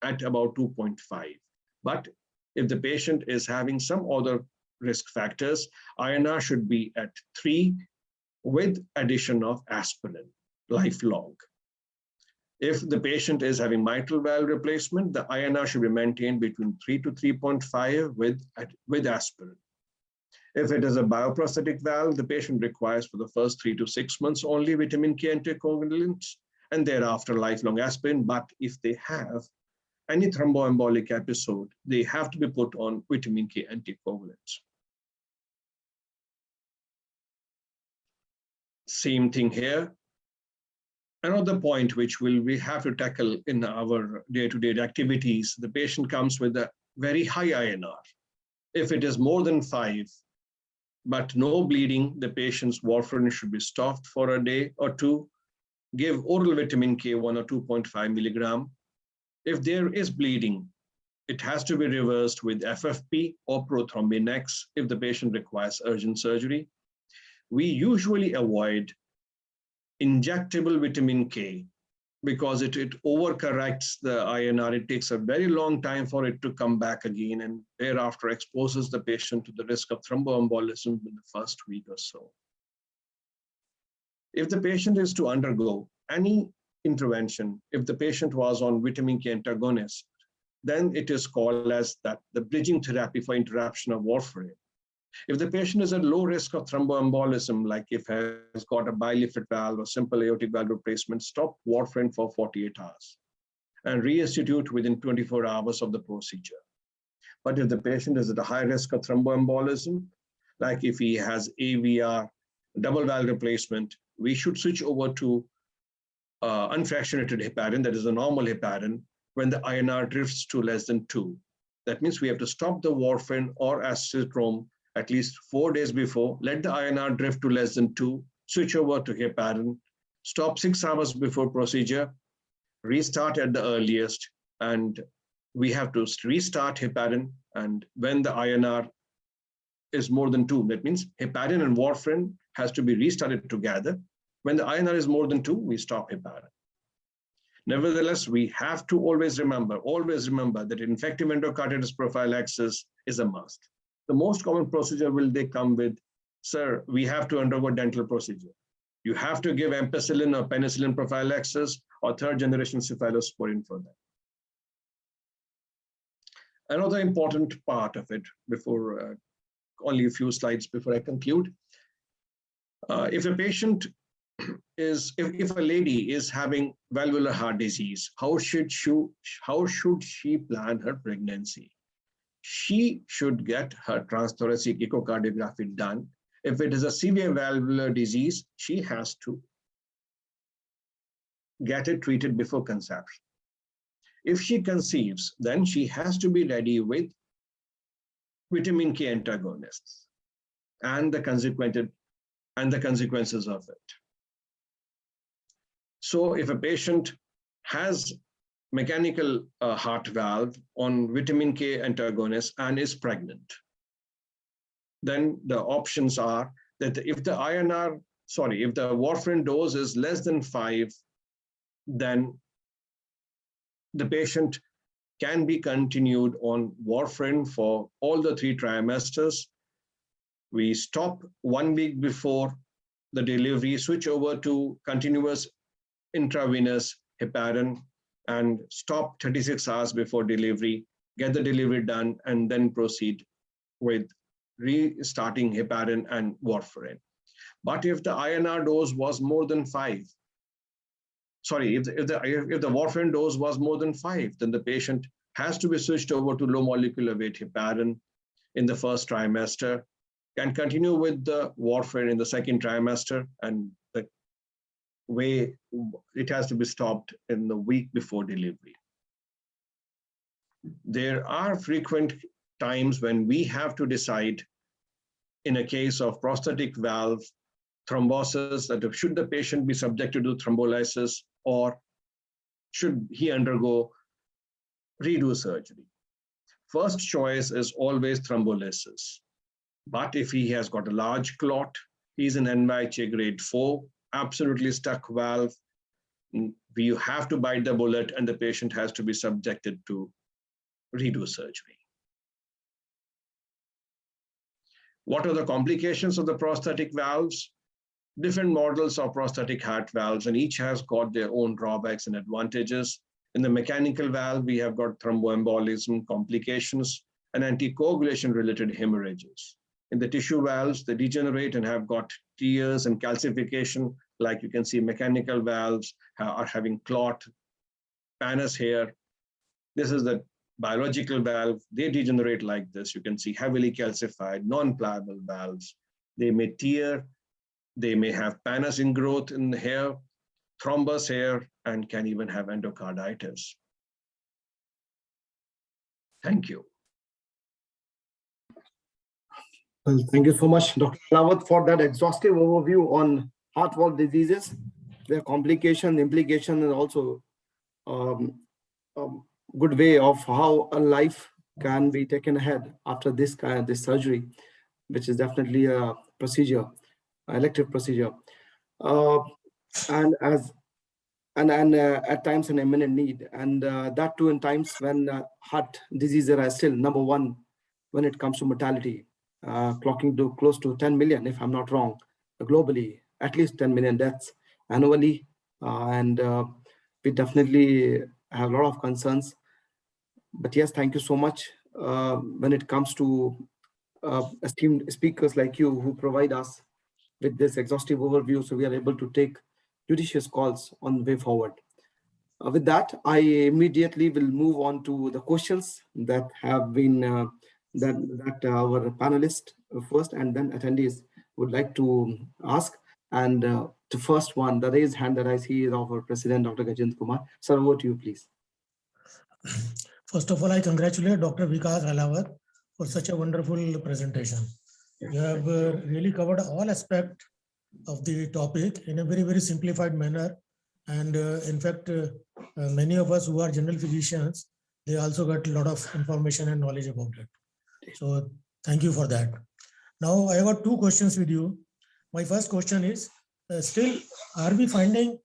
at about 2.5. But if the patient is having some other risk factors, INR should be at 3 with addition of aspirin, lifelong. If the patient is having mitral valve replacement, the INR should be maintained between 3 to 3.5 with aspirin. If it is a bioprosthetic valve, the patient requires for the first 3 to 6 months only vitamin K anticoagulants and thereafter lifelong aspirin. But if they have any thromboembolic episode, they have to be put on vitamin K anticoagulants. Same thing here. Another point which we have to tackle in our day-to-day activities, the patient comes with a very high INR. If it is more than 5, but no bleeding, the patient's warfarin should be stopped for a day or two. Give oral vitamin K 1 or 2.5 milligram. If there is bleeding, it has to be reversed with FFP or prothrombin X if the patient requires urgent surgery. We usually avoid injectable vitamin K because it overcorrects the INR. It takes a very long time for it to come back again, and thereafter exposes the patient to the risk of thromboembolism in the first week or so. If the patient is to undergo any intervention, if the patient was on vitamin K antagonist, then it is called as that the bridging therapy for interruption of warfarin. If the patient is at low risk of thromboembolism, like if has got a bileaflet valve or simple aortic valve replacement, stop warfarin for 48 hours and reinstitute within 24 hours of the procedure. But if the patient is at a high risk of thromboembolism, like if he has AVR, double valve replacement, we should switch over to unfractionated heparin, that is a normal heparin, when the INR drifts to less than 2. That means we have to stop the warfarin or acetylchrome at least 4 days before, let the INR drift to less than 2, switch over to heparin, stop 6 hours before procedure, restart at the earliest, and we have to restart heparin, and when the INR is more than 2, that means heparin and warfarin has to be restarted together. When the INR is more than 2, we stop heparin. Nevertheless, we have to always remember that infective endocarditis prophylaxis is a must. The most common procedure will they come with, sir, we have to undergo dental procedure. You have to give ampicillin or penicillin prophylaxis or third generation cephalosporin for that. Another important part of it, before only a few slides before I conclude, if a patient is, if a lady is having valvular heart disease, how should she plan her pregnancy? She should get her transthoracic echocardiography done. If it is a severe valvular disease, she has to get it treated before conception. If she conceives, then she has to be ready with vitamin K antagonists and the consequences of it. So if a patient has mechanical heart valve on vitamin K antagonist and is pregnant, then the options are that if the warfarin dose is less than 5, then the patient can be continued on warfarin for all the 3 trimesters. We stop 1 week before the delivery, switch over to continuous intravenous heparin, and stop 36 hours before delivery, get the delivery done, and then proceed with restarting heparin and warfarin. But if the INR dose was more than 5, if the warfarin dose was more than 5, then the patient has to be switched over to low molecular weight heparin in the first trimester, can continue with the warfarin in the second trimester, and the way it has to be stopped in the week before delivery. There are frequent times when we have to decide in a case of prosthetic valve thrombosis that should the patient be subjected to thrombolysis or should he undergo redo surgery. First choice is always thrombolysis. But if he has got a large clot, he's an NYHA grade 4, absolutely stuck valve, you have to bite the bullet and the patient has to be subjected to redo surgery. What are the complications of the prosthetic valves? Different models of prosthetic heart valves, and each has got their own drawbacks and advantages. In the mechanical valve, we have got thromboembolism complications and anticoagulation related hemorrhages. In the tissue valves, they degenerate and have got tears and calcification, like you can see mechanical valves are having clot, pannus here. This is the biological valve. They degenerate like this. You can see heavily calcified, non-pliable valves. They may tear, they may have pannus ingrowth in the hair, thrombus here, and can even have endocarditis. Thank you. Well, thank you so much, Dr. Ahlawat, for that exhaustive overview on heart valve diseases, their complication, implication, and also good way of how a life can be taken ahead after this surgery, which is definitely a procedure, elective procedure. And at times an imminent need, and that too in times when heart diseases are still number one when it comes to mortality, clocking to close to 10 million, if I'm not wrong, globally, at least 10 million deaths annually. And we definitely have a lot of concerns. But yes, thank you so much when it comes to esteemed speakers like you who provide us with this exhaustive overview, so we are able to take judicious calls on the way forward. With that, I immediately will move on to the questions that have been that our panelists first and then attendees would like to ask. And the first one, the raised hand that I see is of our President, Dr. Gajendra Kumar. Sir, over to you, please. First of all, I congratulate Dr. Vikas Ahlawat for such a wonderful presentation. Yeah. You have really covered all aspects of the topic in a very, very simplified manner. And in fact, many of us who are general physicians, they also got a lot of information and knowledge about it. So thank you for that. Now I have got two questions with you. My first question is, still, are we finding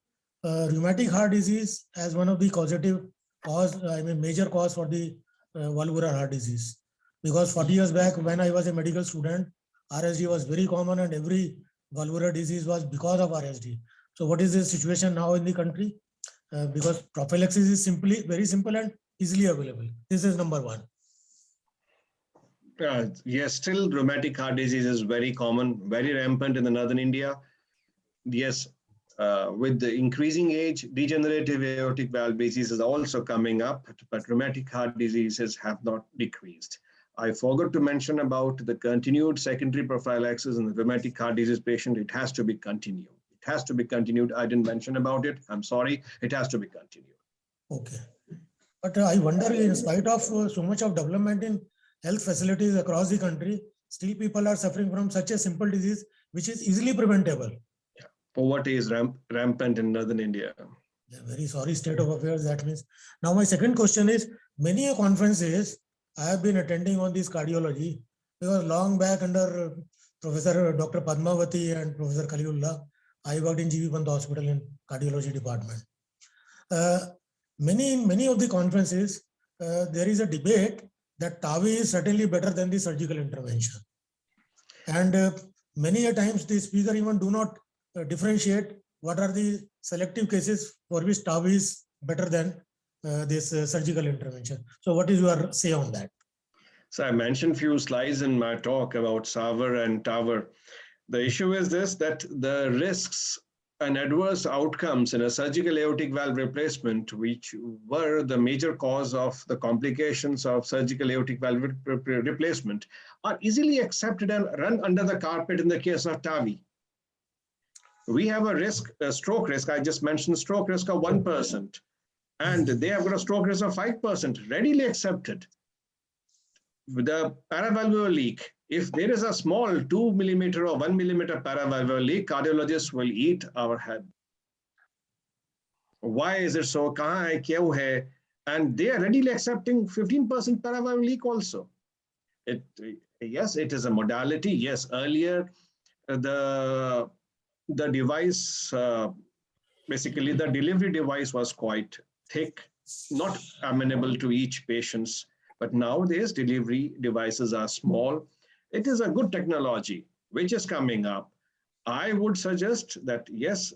rheumatic heart disease as one of the causative cause, major cause for the valvular heart disease? Because 40 years back when I was a medical student, RSD was very common and every valvular disease was because of RSD. So what is the situation now in the country? Because prophylaxis is very simple and easily available. This is number one. Yes, still rheumatic heart disease is very common, very rampant in the northern India. Yes, with the increasing age, degenerative aortic valve disease is also coming up, but rheumatic heart diseases have not decreased. I forgot to mention about the continued secondary prophylaxis in the rheumatic heart disease patient. It has to be continued. It has to be continued. I didn't mention about it. I'm sorry. It has to be continued. Okay. But I wonder, in spite of so much of development in health facilities across the country, still people are suffering from such a simple disease, which is easily preventable. Yeah. Poverty is rampant in northern India. Yeah, very sorry state of affairs, that means. Now, my second question is, many conferences I have been attending on this cardiology, because long back under Professor Dr. Padmavati and Professor Kaliullah, I worked in GV Pant Hospital in cardiology department. Many of the conferences, there is a debate that TAVI is certainly better than the surgical intervention. And many a times the speaker even do not differentiate what are the selective cases for which TAVI is better than this surgical intervention. So what is your say on that? So I mentioned a few slides in my talk about SAVR and TAVR. The issue is this, that the risks and adverse outcomes in a surgical aortic valve replacement, which were the major cause of the complications of surgical aortic valve replacement, are easily accepted and run under the carpet in the case of TAVI. We have a risk, a stroke risk. I just mentioned stroke risk of 1%, and they have got a stroke risk of 5%, readily accepted. With the paravalvular leak, if there is a small 2 millimeter or 1 millimeter paravalvular leak, cardiologists will eat our head. Why is it so? Kahan hai, kyun hai? And they are readily accepting 15% paravalvular leak also. Yes, it is a modality. Yes, earlier the device, basically the delivery device was quite thick, not amenable to each patient's. But nowadays, delivery devices are small. It is a good technology which is coming up. I would suggest that yes,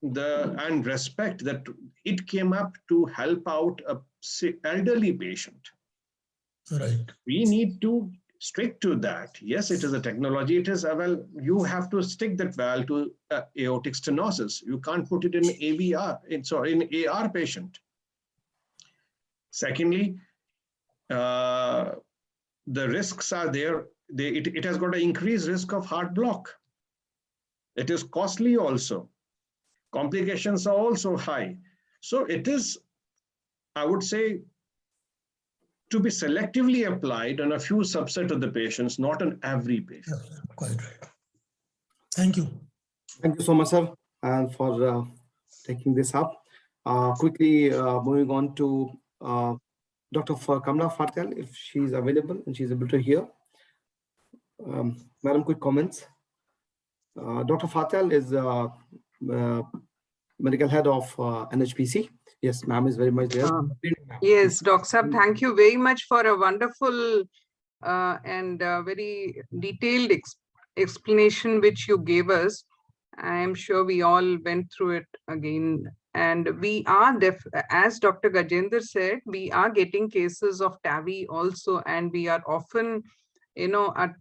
and respect that it came up to help out a elderly patient. Right. We need to stick to that. Yes, it is a technology. It is well, you have to stick that valve to aortic stenosis. You can't put it in AVR, in AR patient. Secondly, the risks are there. It has got an increased risk of heart block. It is costly also. Complications are also high. So it is, I would say, to be selectively applied on a few subset of the patients, not on every patient. Yeah, quite right. Thank you. Thank you so much, sir, and for taking this up. Quickly moving on to Dr. Kamla Fartel, if she's available and she's able to hear. Madam, quick comments. Dr. Fartel is medical head of NHPC. Yes, ma'am is very much there. Yes, Dr. Saab, thank you very much for a wonderful and very detailed explanation which you gave us. I am sure we all went through it again. And we are, as Dr. Gajendra said, we are getting cases of TAVI also, and we are often, you know, at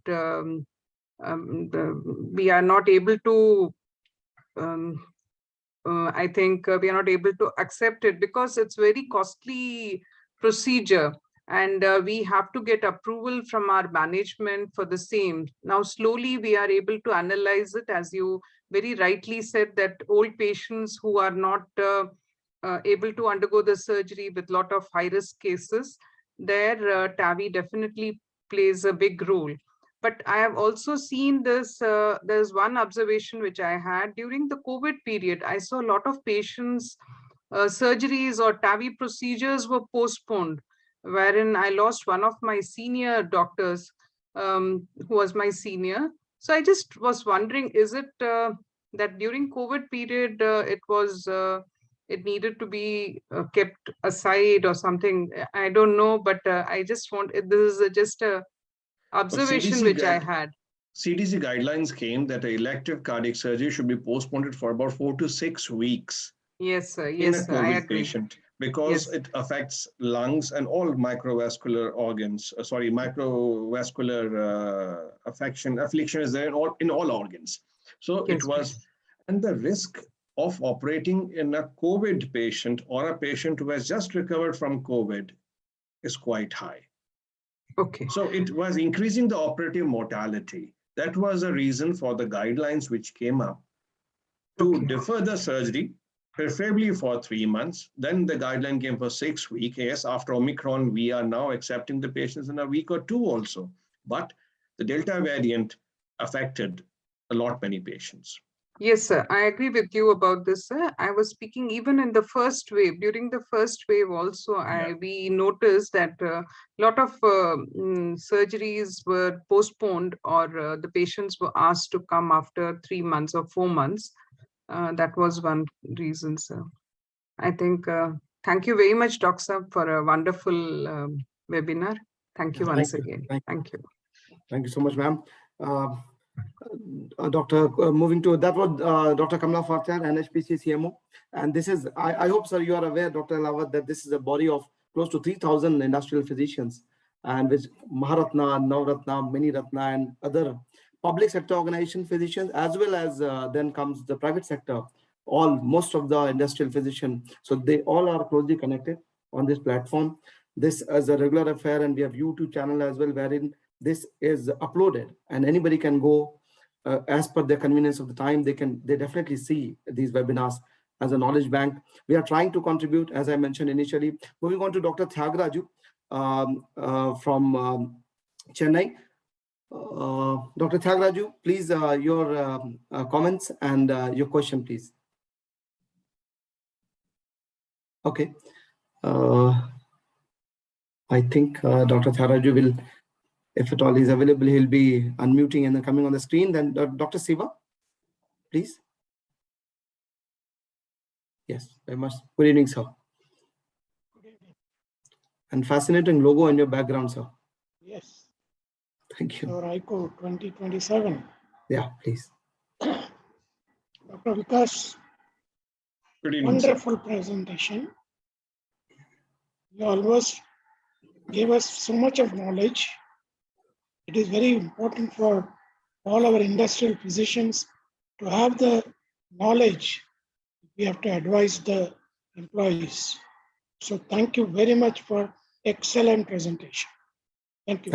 we are not able to, I think we are not able to accept it because it's very costly procedure, and we have to get approval from our management for the same. Now, slowly we are able to analyze it, as you very rightly said, that old patients who are not able to undergo the surgery with lot of high-risk cases, their TAVI definitely plays a big role. But I have also seen this, there's one observation which I had during the COVID period. I saw a lot of patients, surgeries or TAVI procedures were postponed, wherein I lost one of my senior doctors who was my senior. So I just was wondering, is it that during COVID period, it needed to be kept aside or something? I don't know, but I just want, this is just a observation which I had. CDC guidelines came that an elective cardiac surgery should be postponed for about 4 to 6 weeks. Yes, sir. In Yes, a sir. I COVID agree. patient, because Yes. it affects lungs and all microvascular organs. Microvascular affliction is there in all organs. So Yes, it was, please. and the risk of operating in a COVID patient or a patient who has just recovered from COVID is quite high. Okay. So it was increasing the operative mortality. That was a reason for the guidelines which came up to defer the surgery, preferably for 3 months. Then the guideline came for 6 weeks. Yes, after Omicron, we are now accepting the patients in a week or 2 also. But the Delta variant affected many patients. Yes, sir. I agree with you about this, sir. I was speaking even in the first wave. During the first wave also, we noticed that a lot of surgeries were postponed, or the patients were asked to come after 3 months or 4 months. That was one reason, sir. I think, thank you very much, Dr. Saab, for a wonderful webinar. Thank you once again. Thank you. Thank you so much, ma'am. Doctor, moving to that was Dr. Kamla Farchar, NHPC CMO. And this is, I hope, sir, you are aware, Dr. Ahlawat, that this is a body of close to 3,000 industrial physicians, and with Maharatna, Navratna, Mini Ratna, and other public sector organization physicians, as well as then comes the private sector, most of the industrial physicians. So they all are closely connected on this platform. This is a regular affair, and we have YouTube channel as well, wherein this is uploaded, and anybody can go as per their convenience of the time. They definitely see these webinars as a knowledge bank. We are trying to contribute, as I mentioned initially. Moving on to Dr. Thagraju from Chennai. Dr. Thagraju, please, your comments and your question, please. Okay. I think Dr. Thagraju will, if at all is available, he'll be unmuting and then coming on the screen. Then Dr. Siva, please. Yes, very much. Good evening, sir. Good evening. And fascinating logo in your background, sir. Yes. Thank you. So RICO 2027. Yeah, please. Dr. Vikas, Good evening, wonderful sir. presentation. You almost gave us so much of knowledge. It is very important for all our industrial physicians to have the knowledge. We have to advise the employees. So thank you very much for excellent presentation. Thank you.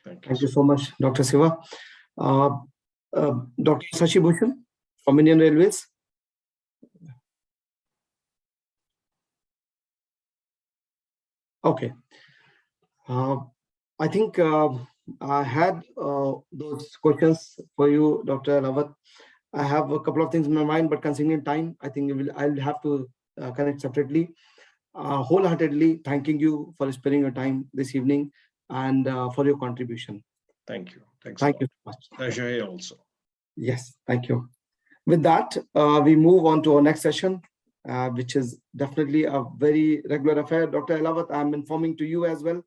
Thank you so much, Dr. Siva. Dr. Sashi Bhushan from Indian Railways. Okay. I think I had those questions for you, Dr. Ahlawat. I have a couple of things in my mind, but considering time, I think I'll have to connect separately. Wholeheartedly thanking you for sparing your time this evening and for your contribution. Thank you. Thanks. Thank you so much. Pleasure here also. Yes, thank you. With that, we move on to our next session, which is definitely a very regular affair. Dr. Ahlawat, I'm informing to you as well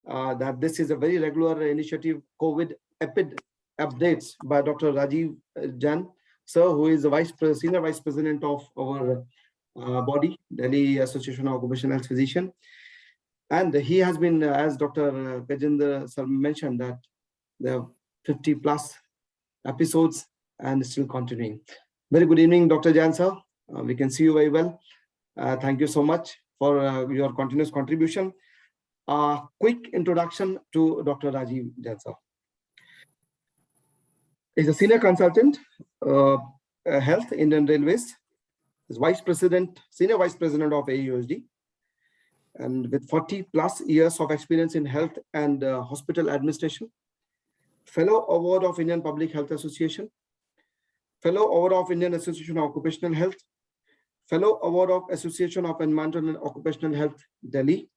that this is a very regular initiative, COVID Epid updates by Dr. Rajiv Jain, sir, who is the Senior Vice President of our body, Delhi Association of Occupational Health Physicians. And he has been, as Dr. Gajendra sir mentioned, that there are 50 plus episodes and still continuing. Very good evening, Dr. Jain sir. We can see you very well. Thank you so much for your continuous contribution. Quick introduction to Dr. Rajiv Jain sir. He's a senior consultant, health, Indian Railways. He's senior vice president of AUSD, and with 40 plus years of experience in health and hospital administration. Fellow Award of Indian Public Health Association, Fellow Award of Indian Association of Occupational Health, Fellow Award of Association of Environmental and Occupational Health, Delhi.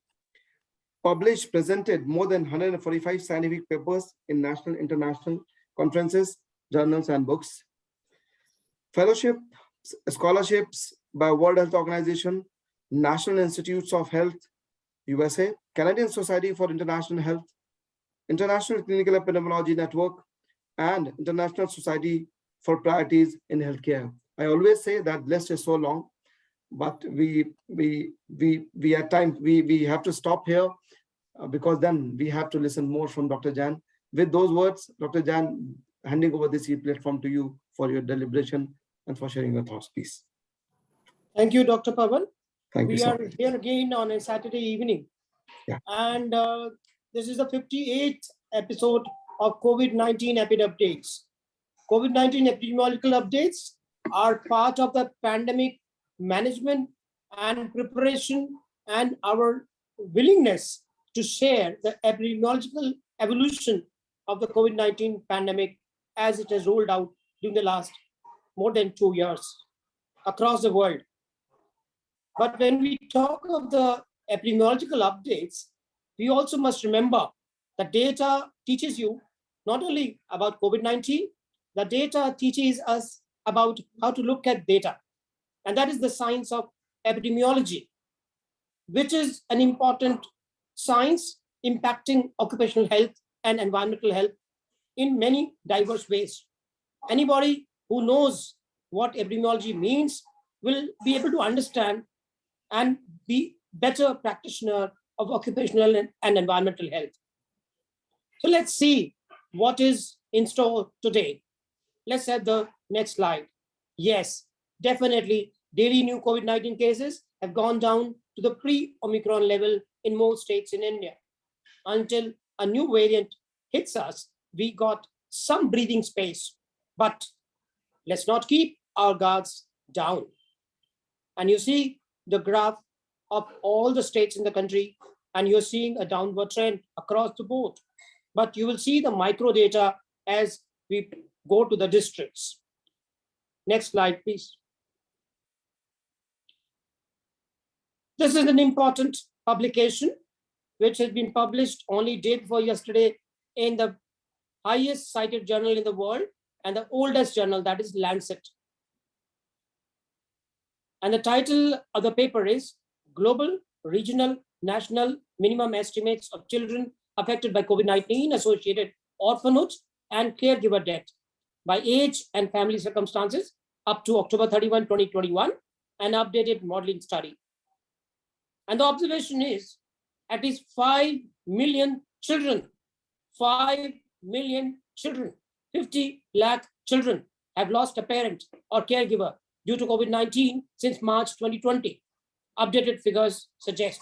Presented more than 145 scientific papers in national, international conferences, journals, and books. Fellowships, scholarships by World Health Organization, National Institutes of Health, USA, Canadian Society for International Health, International Clinical Epidemiology Network, and International Society for Priorities in Healthcare. I always say that list is so long, but we at times we have to stop here because then we have to listen more from Dr. Jain. With those words, Dr. Jain, handing over this platform to you for your deliberation and for sharing your thoughts, please. Thank you, Dr. Pavan. Thank you. We are here again on a Saturday evening. Yeah. And this is the 58th episode of COVID-19 Epid updates. COVID-19 epidemiological updates are part of the pandemic management and preparation and our willingness to share the epidemiological evolution of the COVID-19 pandemic as it has rolled out during the last more than 2 years across the world. But when we talk of the epidemiological updates, we also must remember that data teaches you not only about COVID-19, the data teaches us about how to look at data. And that is the science of epidemiology, which is an important science impacting occupational health and environmental health in many diverse ways. Anybody who knows what epidemiology means will be able to understand and be better practitioner of occupational and environmental health. So let's see what is in store today. Let's have the next slide. Yes, definitely daily new COVID-19 cases have gone down to the pre-Omicron level in most states in India. Until a new variant hits us, we got some breathing space, but let's not keep our guards down. And you see the graph of all the states in the country, and you're seeing a downward trend across the board. But you will see the micro data as we go to the districts. Next slide, please. This is an important publication which has been published only day before yesterday in the highest cited journal in the world and the oldest journal, that is Lancet. And the title of the paper is Global, Regional, National Minimum Estimates of Children Affected by COVID-19 Associated Orphanhood and Caregiver Death by Age and Family Circumstances up to October 31, 2021, an updated modeling study. And the observation is at least 5 million children, 5 million children, 50 lakh children have lost a parent or caregiver due to COVID-19 since March 2020. Updated figures suggest.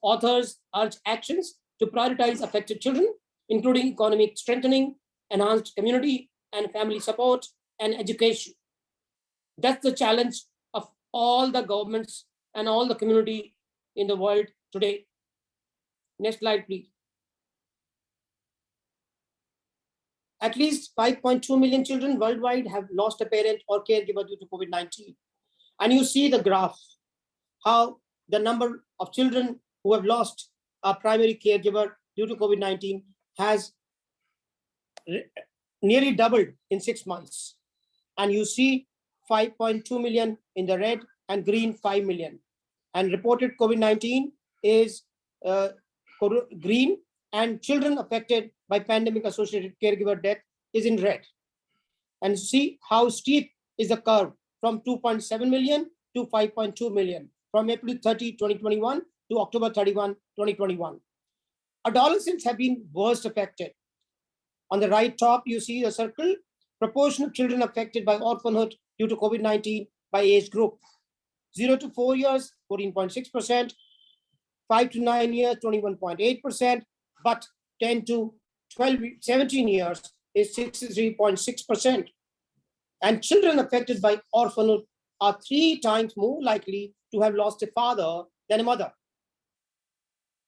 Authors urge actions to prioritize affected children, including economic strengthening, enhanced community and family support, and education. That's the challenge of all the governments and all the community in the world today. Next slide, please. At least 5.2 million children worldwide have lost a parent or caregiver due to COVID-19. And you see the graph, how the number of children who have lost a primary caregiver due to COVID-19 has nearly doubled in 6 months. And you see 5.2 million in the red, and green 5 million. And reported COVID-19 is green, and children affected by pandemic-associated caregiver death is in red. And see how steep is the curve from 2.7 million to 5.2 million from April 30, 2021 to October 31, 2021. Adolescents have been worst affected. On the right top, you see the circle, proportion of children affected by orphanhood due to COVID-19 by age group. 0 to 4 years, 14.6%, 5 to 9 years, 21.8%, but 10 to 17 years is 63.6%. And children affected by orphanhood are 3 times more likely to have lost a father than a mother.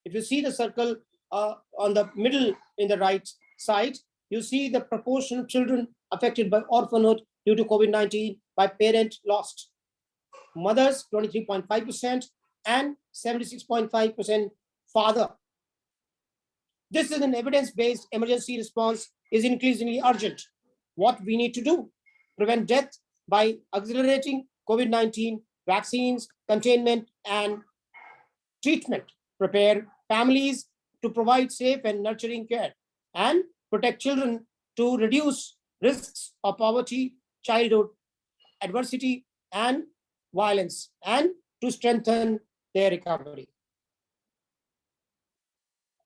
If you see the circle on the middle in the right side, you see the proportion of children affected by orphanhood due to COVID-19 by parent lost. Mothers, 23.5%, and 76.5% father. This is an evidence-based emergency response is increasingly urgent. What we need to do, prevent death by accelerating COVID-19 vaccines, containment, and treatment, prepare families to provide safe and nurturing care, and protect children to reduce risks of poverty, childhood, adversity, and violence, and to strengthen their recovery.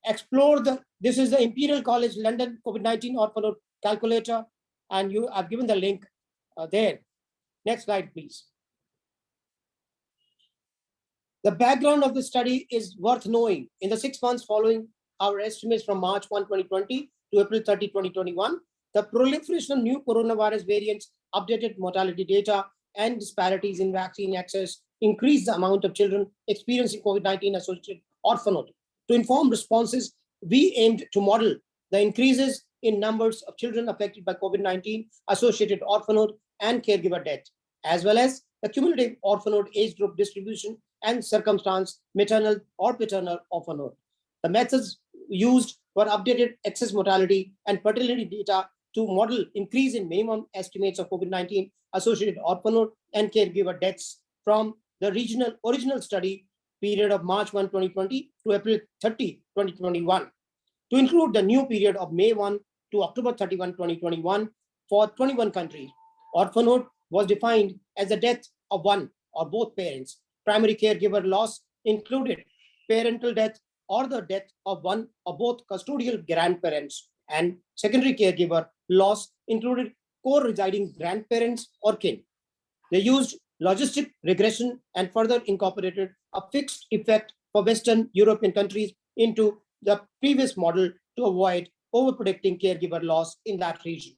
Explore this is the Imperial College London COVID-19 orphanhood calculator, and I've given the link there. Next slide, please. The background of the study is worth knowing. In the 6 months following our estimates from March 1, 2020 to April 30, 2021, the proliferation of new coronavirus variants, updated mortality data, and disparities in vaccine access increased the amount of children experiencing COVID-19 associated orphanhood. To inform responses, we aimed to model the increases in numbers of children affected by COVID-19 associated orphanhood and caregiver death, as well as the cumulative orphanhood age group distribution and circumstance, maternal or paternal orphanhood. The methods used were updated excess mortality and fertility data to model increase in minimum estimates of COVID-19 associated orphanhood and caregiver deaths from the original study period of March 1, 2020 to April 30, 2021, to include the new period of May 1 to October 31, 2021 for 21 countries. Orphanhood was defined as the death of one or both parents. Primary caregiver loss included parental death or the death of one or both custodial grandparents, and secondary caregiver loss included co-residing grandparents or kin. They used logistic regression and further incorporated a fixed effect for Western European countries into the previous model to avoid overpredicting caregiver loss in that region.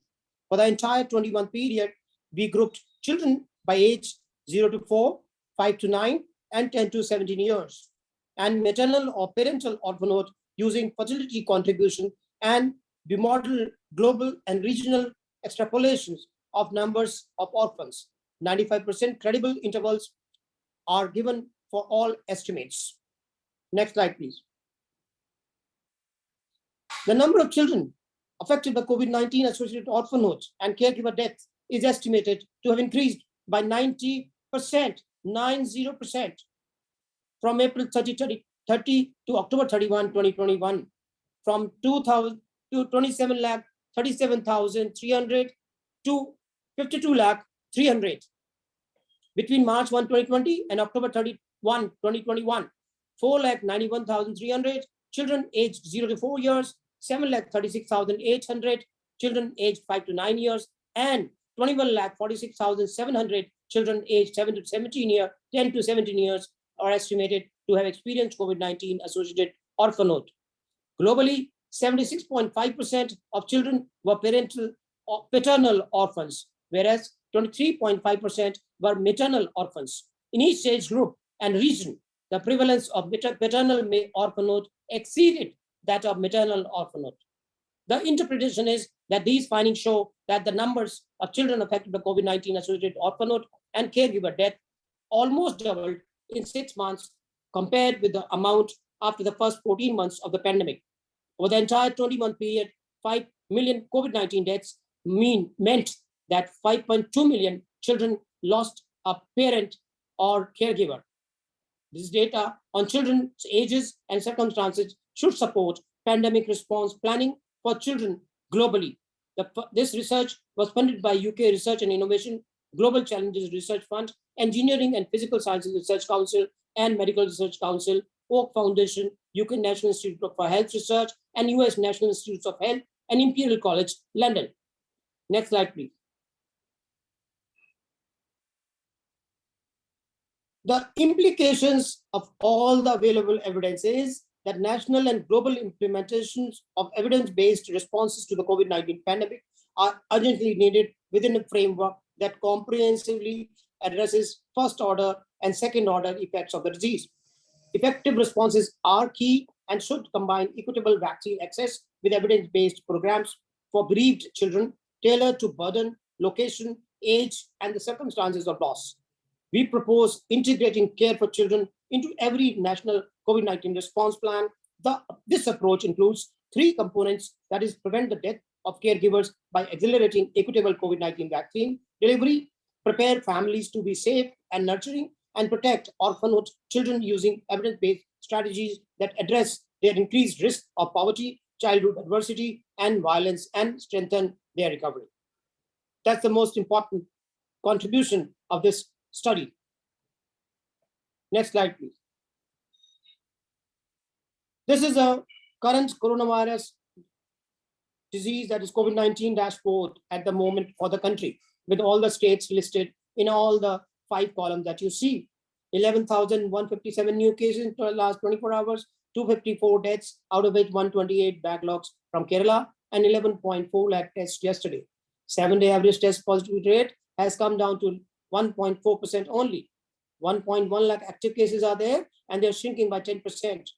For the entire 21 period, we grouped children by age 0 to 4, 5 to 9, and 10 to 17 years, and maternal or parental orphanhood using fertility contribution, and we modeled global and regional extrapolations of numbers of orphans. 95% credible intervals are given for all estimates. Next slide, please. The number of children affected by COVID-19 associated orphanhoods and caregiver deaths is estimated to have increased by 90%, 90%, from April 30 to October 31, 2021, from 2,000 to 27,37,300 to 52,300. Between March 1, 2020 and October 31, 2021, 4,91,300 children aged 0 to 4 years, 7,36,800 children aged 5 to 9 years, and 21,46,700 children aged 7 to 17 years, 10 to 17 years are estimated to have experienced COVID-19 associated orphanhood. Globally, 76.5% of children were paternal orphans, whereas 23.5% were maternal orphans. In each age group and region, the prevalence of paternal orphanhood exceeded that of maternal orphanhood. The interpretation is that these findings show that the numbers of children affected by COVID-19 associated orphanhood and caregiver death almost doubled in 6 months compared with the amount after the first 14 months of the pandemic. Over the entire 20-month period, 5 million COVID-19 deaths meant that 5.2 million children lost a parent or caregiver. This data on children's ages and circumstances should support pandemic response planning for children globally. This research was funded by UK Research and Innovation, Global Challenges Research Fund, Engineering and Physical Sciences Research Council, and Medical Research Council, Oak Foundation, UK National Institute for Health Research, and US National Institutes of Health, and Imperial College, London. Next slide, please. The implications of all the available evidence is that national and global implementations of evidence-based responses to the COVID-19 pandemic are urgently needed within a framework that comprehensively addresses first-order and second-order effects of the disease. Effective responses are key and should combine equitable vaccine access with evidence-based programs for bereaved children tailored to burden, location, age, and the circumstances of loss. We propose integrating care for children into every national COVID-19 response plan. This approach includes 3 components, that is, prevent the death of caregivers by accelerating equitable COVID-19 vaccine delivery, prepare families to be safe and nurturing, and protect orphaned children using evidence-based strategies that address their increased risk of poverty, childhood adversity, and violence, and strengthen their recovery. That's the most important contribution of this study. Next slide, please. This is a current coronavirus disease, that is COVID-19 dashboard at the moment for the country, with all the states listed in all the 5 columns that you see. 11,157 new cases in the last 24 hours, 254 deaths, out of which 128 backlogs from Kerala, and 11.4 lakh tests yesterday. 7-day average test positivity rate has come down to 1.4% only. 1.1 lakh active cases are there, and they're shrinking by 10%.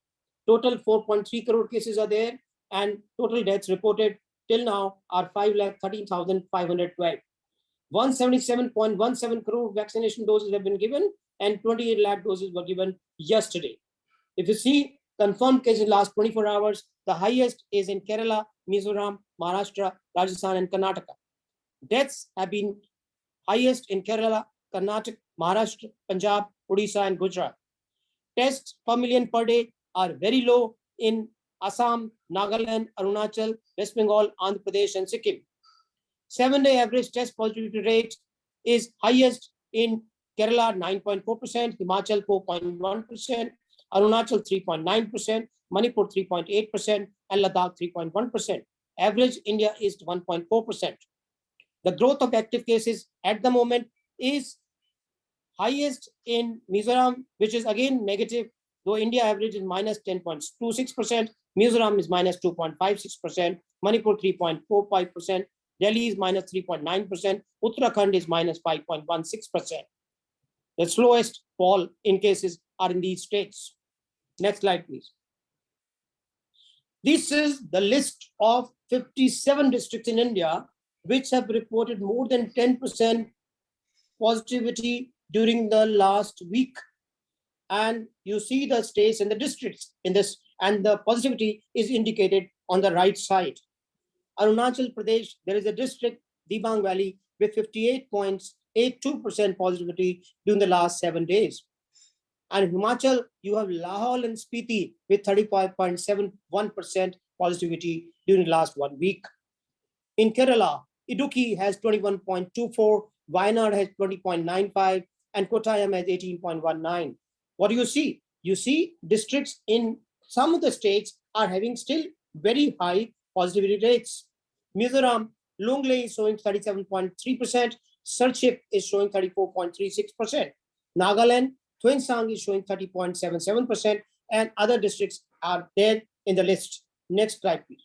Total 4.3 crore cases are there, and total deaths reported till now are 5,13,512. 177.17 crore vaccination doses have been given, and 28 lakh doses were given yesterday. If you see confirmed cases in the last 24 hours, the highest is in Kerala, Mizoram, Maharashtra, Rajasthan, and Karnataka. Deaths have been highest in Kerala, Karnataka, Maharashtra, Punjab, Odisha, and Gujarat. Tests per million per day are very low in Assam, Nagaland, Arunachal, West Bengal, Andhra Pradesh, and Sikkim. 7-day average test positivity rate is highest in Kerala, 9.4%, Himachal 4.1%, Arunachal 3.9%, Manipur 3.8%, and Ladakh 3.1%. Average India is 1.4%. The growth of active cases at the moment is highest in Mizoram, which is again negative, though India average is minus 10.26%, Mizoram is minus 2.56%, Manipur 3.45%, Delhi is minus 3.9%, Uttarakhand is minus 5.16%. The slowest fall in cases are in these states. Next slide, please. This is the list of 57 districts in India which have reported more than 10% positivity during the last week. And you see the states and the districts in this, and the positivity is indicated on the right side. Arunachal Pradesh, there is a district, Dibang Valley, with 58.82% positivity during the last 7 days. And Himachal, you have Lahore and Spiti with 35.71% positivity during the last 1 week. In Kerala, Idukki has 21.24, Wayanad has 20.95, and Kottayam has 18.19. What do you see? You see districts in some of the states are having still very high positivity rates. Mizoram, Lunglei is showing 37.3%, Sarchip is showing 34.36%, Nagaland, Twinsang is showing 30.77%, and other districts are there in the list. Next slide, please.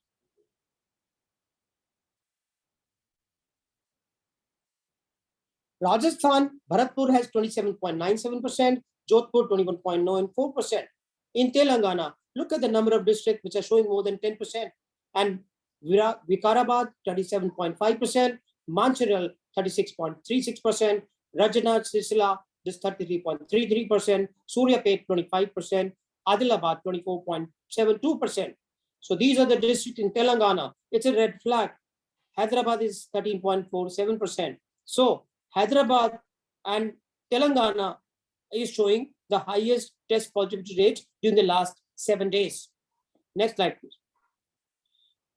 Rajasthan, Bharatpur has 27.97%, Jodhpur 21.94%. In Telangana, look at the number of districts which are showing more than 10%, and Vikarabad 37.5%, Manchiral 36.36%, Rajana Sisila just 33.33%, Suryapet 25%, Adilabad 24.72%. So these are the districts in Telangana. It's a red flag. Hyderabad is 13.47%. So Hyderabad and Telangana is showing the highest test positivity rate during the last 7 days. Next slide, please.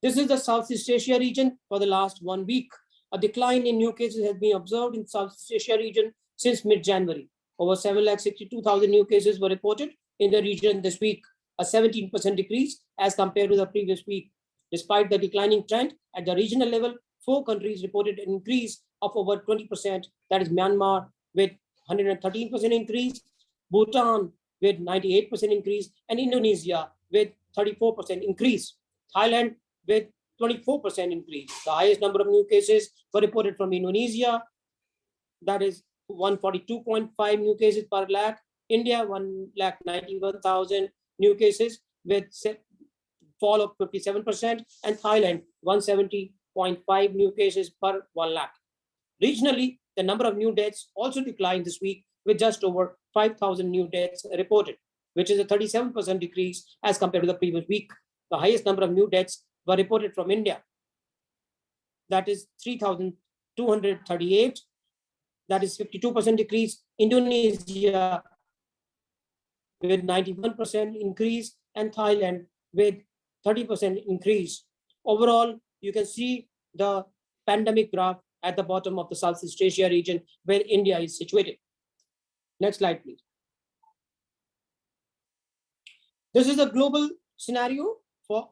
This is the Southeast Asia region for the last 1 week. A decline in new cases has been observed in Southeast Asia region since mid-January. Over 762,000 new cases were reported in the region this week, a 17% decrease as compared to the previous week. Despite the declining trend at the regional level, 4 countries reported an increase of over 20%. That is Myanmar with 113% increase, Bhutan with 98% increase, and Indonesia with 34% increase. Thailand with 24% increase. The highest number of new cases were reported from Indonesia, that is 142.5 new cases per lakh. India, 191,000 new cases with fall of 57%, and Thailand, 170.5 new cases per 1 lakh. Regionally, the number of new deaths also declined this week with just over 5,000 new deaths reported, which is a 37% decrease as compared to the previous week. The highest number of new deaths were reported from India, that is 3,238, that is 52% decrease. Indonesia with 91% increase, and Thailand with 30% increase. Overall, you can see the pandemic graph at the bottom of the Southeast Asia region where India is situated. Next slide, please. This is the global scenario for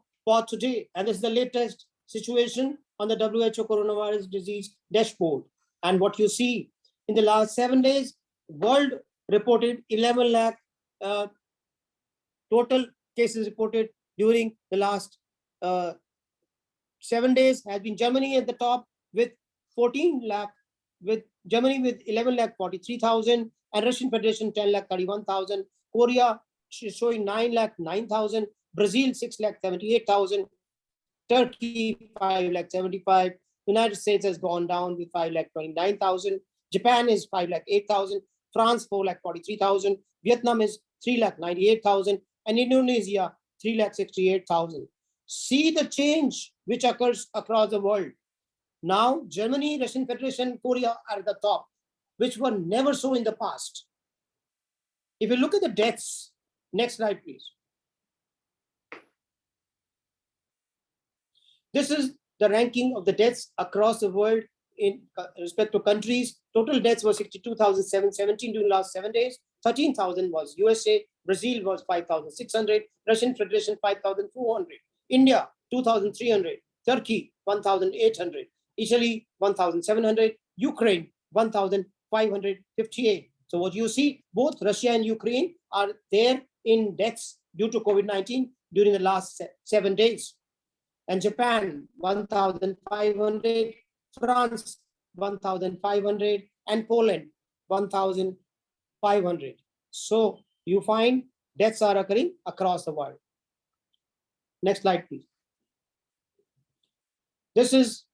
today, and this is the latest situation on the WHO coronavirus disease dashboard. And what you see in the last 7 days, world reported 11 lakh total cases reported during the last 7 days. Has been Germany at the top with 14 lakh, with Germany with 11 lakh 43,000, and Russian Federation 10 lakh 31,000. Korea showing 9 lakh 9,000. Brazil 6 lakh 78,000. Turkey 5 lakh 75. United States has gone down with 5 lakh 29,000. Japan is 5 lakh 8,000. France 4 lakh 43,000. Vietnam is 3 lakh 98,000, and Indonesia 3 lakh 68,000. See the change which occurs across the world. Now, Germany, Russian Federation, Korea are at the top, which were never so in the past. If you look at the deaths, next slide, please. This is the ranking of the deaths across the world in respect to countries. Total deaths were 62,717 during the last 7 days. 13,000 was USA. Brazil was 5,600. Russian Federation 5,400. India 2,300. Turkey 1,800. Italy 1,700. Ukraine 1,558. So what you see, both Russia and Ukraine are there in deaths due to COVID-19 during the last 7 days. And Japan 1,500, France 1,500, and Poland 1,500. So you find deaths are occurring across the world. Next slide, please. This is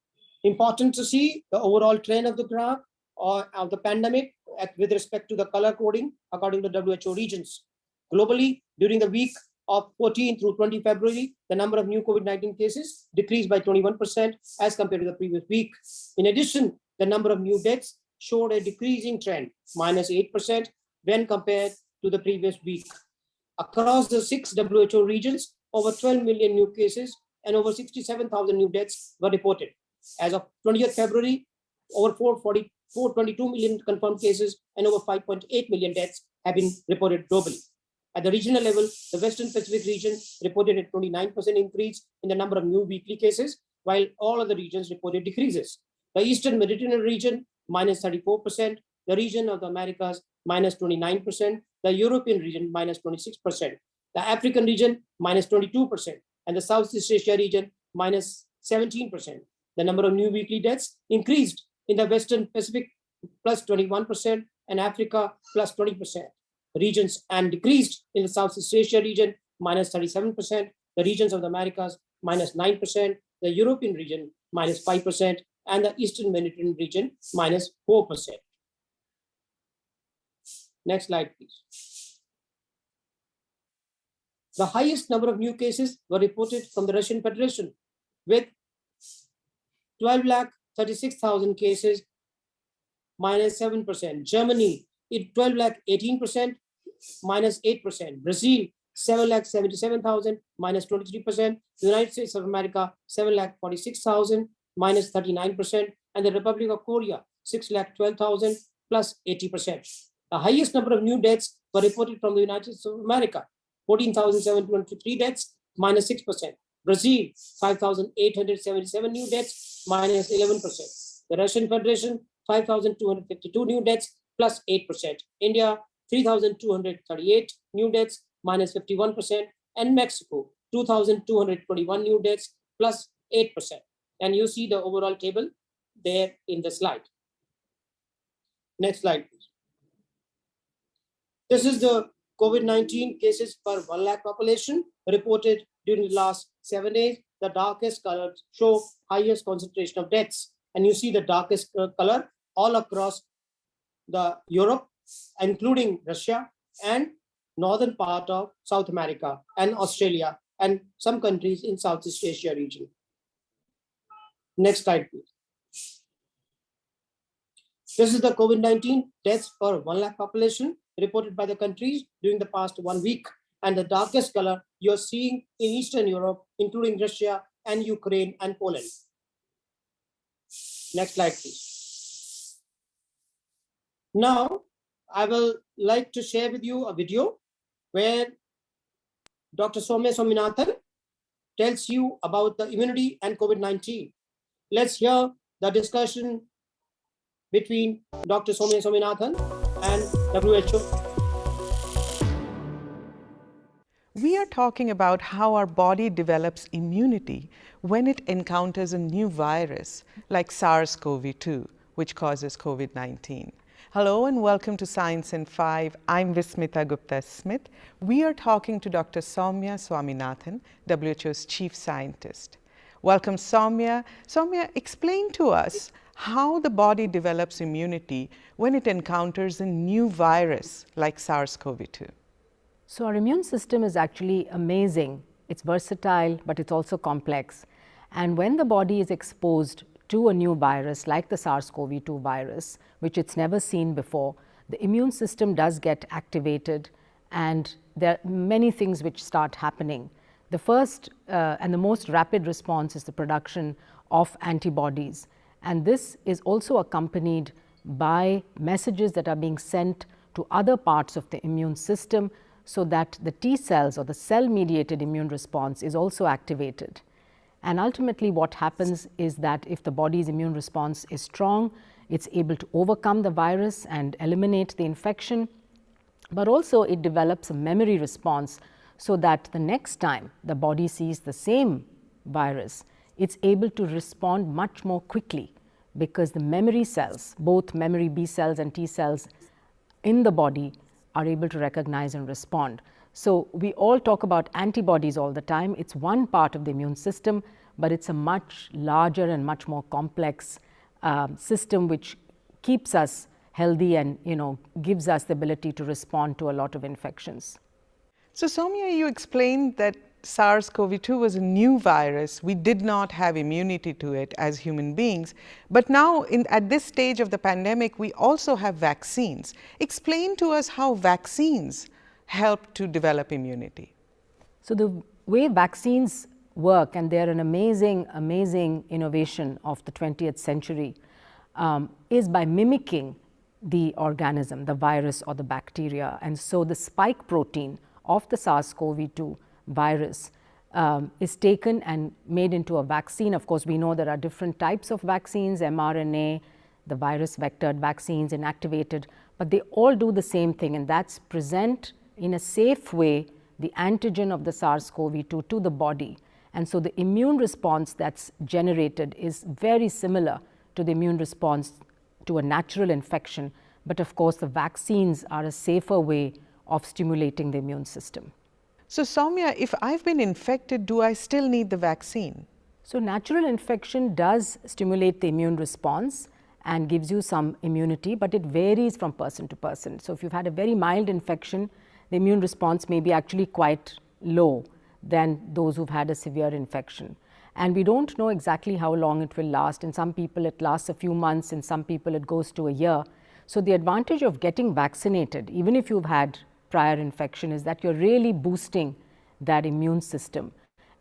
important to see the overall trend of the graph or of the pandemic with respect to the color coding according to WHO regions. Globally, during the week of 14 through 20 February, the number of new COVID-19 cases decreased by 21% as compared to the previous week. In addition, the number of new deaths showed a decreasing trend, -8% when compared to the previous week. Across the 6 WHO regions, over 12 million new cases and over 67,000 new deaths were reported. As of 20th February, over 422 million confirmed cases and over 5.8 million deaths have been reported globally. At the regional level, the Western Pacific region reported a 29% increase in the number of new weekly cases, while all other regions reported decreases. The Eastern Mediterranean region, -34%, the region of the Americas, -29%, the European region, -26%, the African region, -22%, and the Southeast Asia region, -17%. The number of new weekly deaths increased in the Western Pacific, +21%, and Africa, +20%. Regions, and decreased in the Southeast Asia region, -37%, the regions of the Americas, -9%, the European region, -5%, and the Eastern Mediterranean region, -4%. Next slide, please. The highest number of new cases were reported from the Russian Federation with 12,36,000 cases minus 7%. Germany, 12 lakh 18%, minus 8%. Brazil, 7 lakh 77,000, minus 23%. United States of America, 7 lakh 46,000, minus 39%. And the Republic of Korea, 6 lakh 12,000, plus 80%. The highest number of new deaths were reported from the United States of America, 14,723 deaths, minus 6%. Brazil, 5,877 new deaths, minus 11%. The Russian Federation, 5,252 new deaths, plus 8%. India, 3,238 new deaths, minus 51%. And Mexico, 2,221 new deaths, plus 8%. And you see the overall table there in the slide. Next slide, please. This is the COVID-19 cases per 1 lakh population reported during the last 7 days. The darkest colors show highest concentration of deaths. And you see the darkest color all across the Europe, including Russia and northern part of South America and Australia and some countries in Southeast Asia region. Next slide, please. This is the COVID-19 deaths per 1 lakh population reported by the countries during the past 1 week. And the darkest color you're seeing in Eastern Europe, including Russia and Ukraine and Poland. Next slide, please. Now, I will like to share with you a video where Dr. Soumya Swaminathan tells you about the immunity and COVID-19. Let's hear the discussion between Dr. Soumya Swaminathan and WHO. We are talking about how our body develops immunity when it encounters a new virus like SARS-CoV-2, which causes COVID-19. Hello and welcome to Science in 5. I'm Vismita Gupta-Smith. We are talking to Dr. Soumya Swaminathan, WHO's Chief Scientist. Welcome, Soumya. Soumya, explain to us how the body develops immunity when it encounters a new virus like SARS-CoV-2. So our immune system is actually amazing. It's versatile, but it's also complex. And when the body is exposed to a new virus like the SARS-CoV-2 virus, which it's never seen before, the immune system does get activated and there are many things which start happening. The first and the most rapid response is the production of antibodies. And this is also accompanied by messages that are being sent to other parts of the immune system so that the T cells or the cell-mediated immune response is also activated. And ultimately what happens is that if the body's immune response is strong, it's able to overcome the virus and eliminate the infection, but also it develops a memory response so that the next time the body sees the same virus, it's able to respond much more quickly because the memory cells, both memory B cells and T cells in the body, are able to recognize and respond. So we all talk about antibodies all the time. It's one part of the immune system, but it's a much larger and much more complex system which keeps us healthy and gives us the ability to respond to a lot of infections. So Soumya, you explained that SARS-CoV-2 was a new virus. We did not have immunity to it as human beings. But now, at this stage of the pandemic, we also have vaccines. Explain to us how vaccines help to develop immunity. So the way vaccines work, and they're an amazing, amazing innovation of the 20th century, is by mimicking the organism, the virus or the bacteria. And so the spike protein of the SARS-CoV-2 virus is taken and made into a vaccine. Of course, we know there are different types of vaccines, mRNA, the virus vectored vaccines, inactivated, but they all do the same thing, and that's present in a safe way the antigen of the SARS-CoV-2 to the body. And so the immune response that's generated is very similar to the immune response to a natural infection. But of course, the vaccines are a safer way of stimulating the immune system. So Soumya, if I've been infected, do I still need the vaccine? So natural infection does stimulate the immune response and gives you some immunity, but it varies from person to person. So if you've had a very mild infection, the immune response may be actually quite low than those who've had a severe infection. And we don't know exactly how long it will last. In some people, it lasts a few months. In some people, it goes to a year. So the advantage of getting vaccinated, even if you've had prior infection, is that you're really boosting that immune system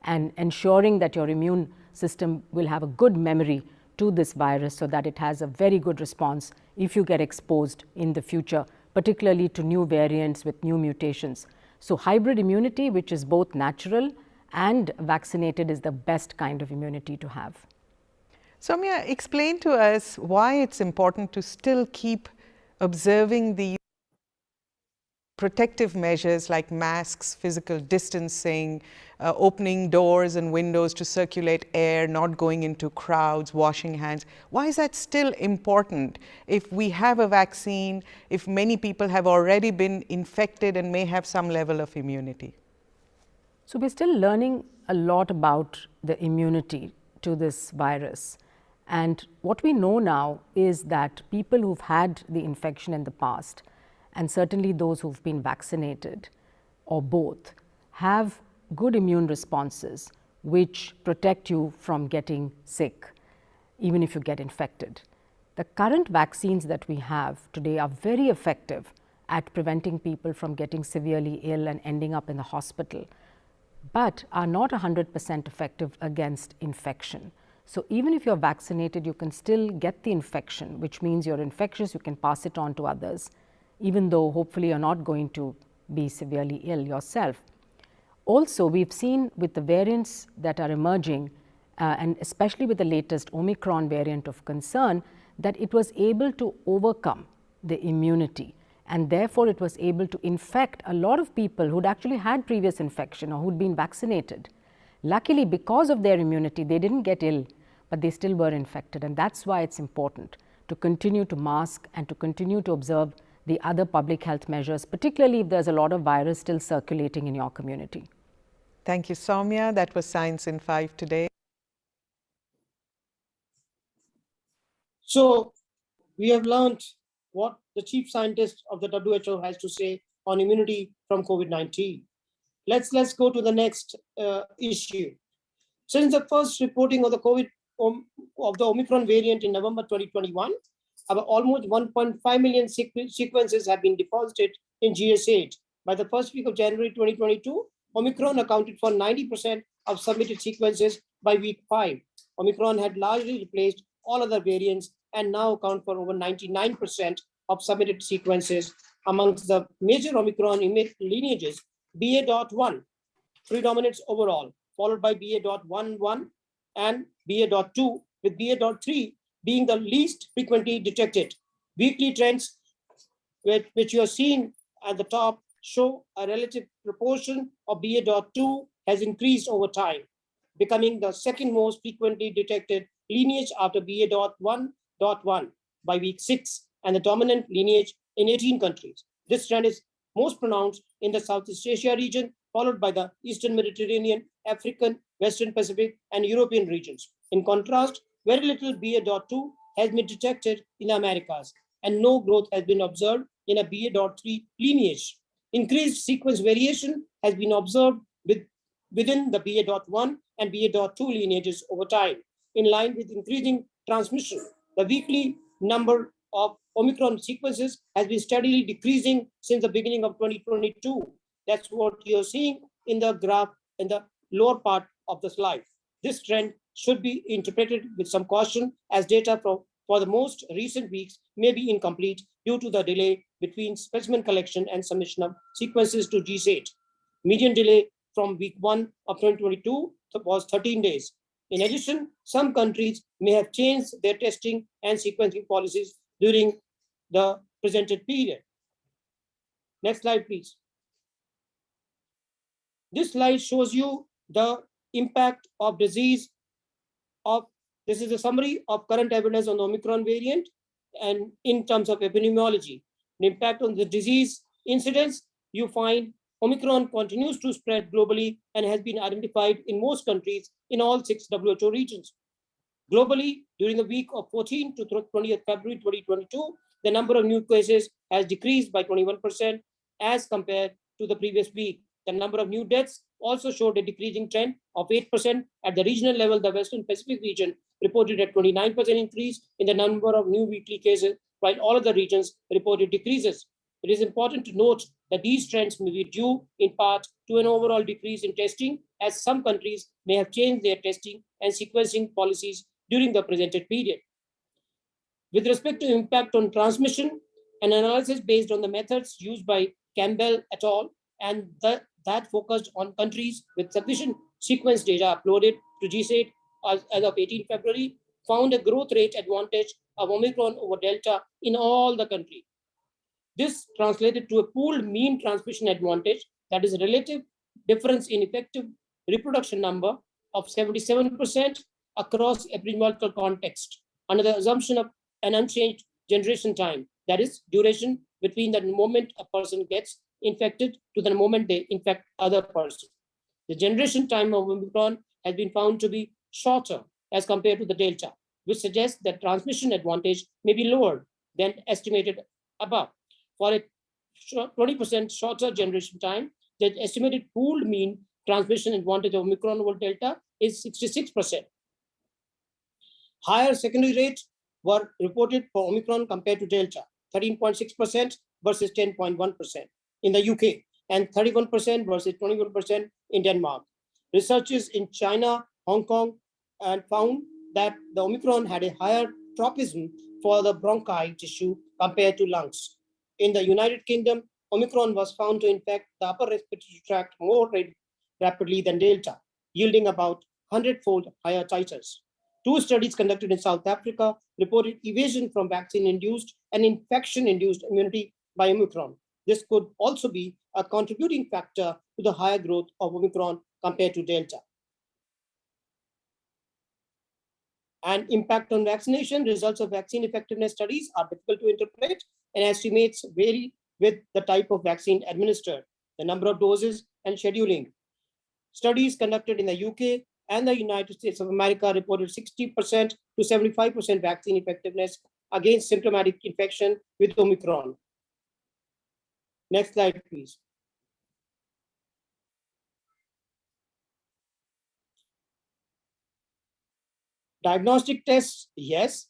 and ensuring that your immune system will have a good memory to this virus so that it has a very good response if you get exposed in the future, particularly to new variants with new mutations. So hybrid immunity, which is both natural and vaccinated, is the best kind of immunity to have. Soumya, explain to us why it's important to still keep observing the protective measures like masks, physical distancing, opening doors and windows to circulate air, not going into crowds, washing hands. Why is that still important if we have a vaccine, if many people have already been infected and may have some level of immunity? So we're still learning a lot about the immunity to this virus. And what we know now is that people who've had the infection in the past, and certainly those who've been vaccinated, or both, have good immune responses which protect you from getting sick, even if you get infected. The current vaccines that we have today are very effective at preventing people from getting severely ill and ending up in the hospital, but are not 100% effective against infection. So even if you're vaccinated, you can still get the infection, which means you're infectious, you can pass it on to others, even though hopefully you're not going to be severely ill yourself. Also, we've seen with the variants that are emerging, and especially with the latest Omicron variant of concern, that it was able to overcome the immunity, and therefore it was able to infect a lot of people who'd actually had previous infection or who'd been vaccinated. Luckily, because of their immunity, they didn't get ill, but they still were infected, and that's why it's important to continue to mask and to continue to observe the other public health measures, particularly if there's a lot of virus still circulating in your community. Thank you, Soumya. That was Science in 5 today. So we have learned what the chief scientist of the WHO has to say on immunity from COVID-19. Let's go to the next issue. Since the first reporting of the Omicron variant in November 2021, about almost 1.5 million sequences have been deposited in GS8. By the first week of January 2022, Omicron accounted for 90% of submitted sequences by week 5. Omicron had largely replaced all other variants and now account for over 99% of submitted sequences. Amongst the major Omicron lineages, BA.1 predominates overall, followed by BA.11 and BA.2, with BA.3 being the least frequently detected. Weekly trends, which you are seeing at the top, show a relative proportion of BA.2 has increased over time, becoming the second most frequently detected lineage after BA.1.1 by week 6, and the dominant lineage in 18 countries. This trend is most pronounced in the Southeast Asia region, followed by the Eastern Mediterranean, African, Western Pacific, and European regions. In contrast, very little BA.2 has been detected in the Americas, and no growth has been observed in a BA.3 lineage. Increased sequence variation has been observed within the BA.1 and BA.2 lineages over time. In line with increasing transmission, the weekly number of Omicron sequences has been steadily decreasing since the beginning of 2022. That's what you're seeing in the graph in the lower part of the slide. This trend should be interpreted with some caution, as data for the most recent weeks may be incomplete due to the delay between specimen collection and submission of sequences to GS8. Median delay from week 1 of 2022 was 13 days. In addition, some countries may have changed their testing and sequencing policies during the presented period. Next slide, please. This slide shows you the impact of disease this is a summary of current evidence on the Omicron variant and in terms of epidemiology. The impact on the disease incidence, you find Omicron continues to spread globally and has been identified in most countries in all 6 WHO regions. Globally, during the week of 14 to 20th February 2022, the number of new cases has decreased by 21% as compared to the previous week. the number of new deaths also showed a decreasing trend of 8%. At the regional level, the Western Pacific region reported a 29% increase in the number of new weekly cases, while all other regions reported decreases. It is important to note that these trends may be due in part to an overall decrease in testing, as some countries may have changed their testing and sequencing policies during the presented period. With respect to impact on transmission, an analysis based on the methods used by Campbell et al. And that focused on countries with sufficient sequence data uploaded to GSAID as of 18 February, found a growth rate advantage of Omicron over Delta in all the countries. This translated to a pooled mean transmission advantage, that is a relative difference in effective reproduction number of 77% across epidemiological context, under the assumption of an unchanged generation time, that is duration between the moment a person gets infected to the moment they infect other person. The generation time of Omicron has been found to be shorter as compared to the Delta, which suggests that transmission advantage may be lower than estimated above. For a 20% shorter generation time, the estimated pooled mean transmission advantage of Omicron over Delta is 66%. Higher secondary rates were reported for Omicron compared to Delta, 13.6% versus 10.1% in the UK, and 31% versus 21% in Denmark. Researchers in China, Hong Kong, and found that the Omicron had a higher tropism for the bronchi tissue compared to lungs. In the United Kingdom, Omicron was found to infect the upper respiratory tract more rapidly than Delta, yielding about 100-fold higher titers. 2 studies conducted in South Africa reported evasion from vaccine-induced and infection-induced immunity by Omicron. This could also be a contributing factor to the higher growth of Omicron compared to Delta. And impact on vaccination, results of vaccine effectiveness studies are difficult to interpret, and estimates vary with the type of vaccine administered, the number of doses, and scheduling. Studies conducted in the UK and the United States of America reported 60% to 75% vaccine effectiveness against symptomatic infection with Omicron. Next slide, please. Diagnostic tests, yes.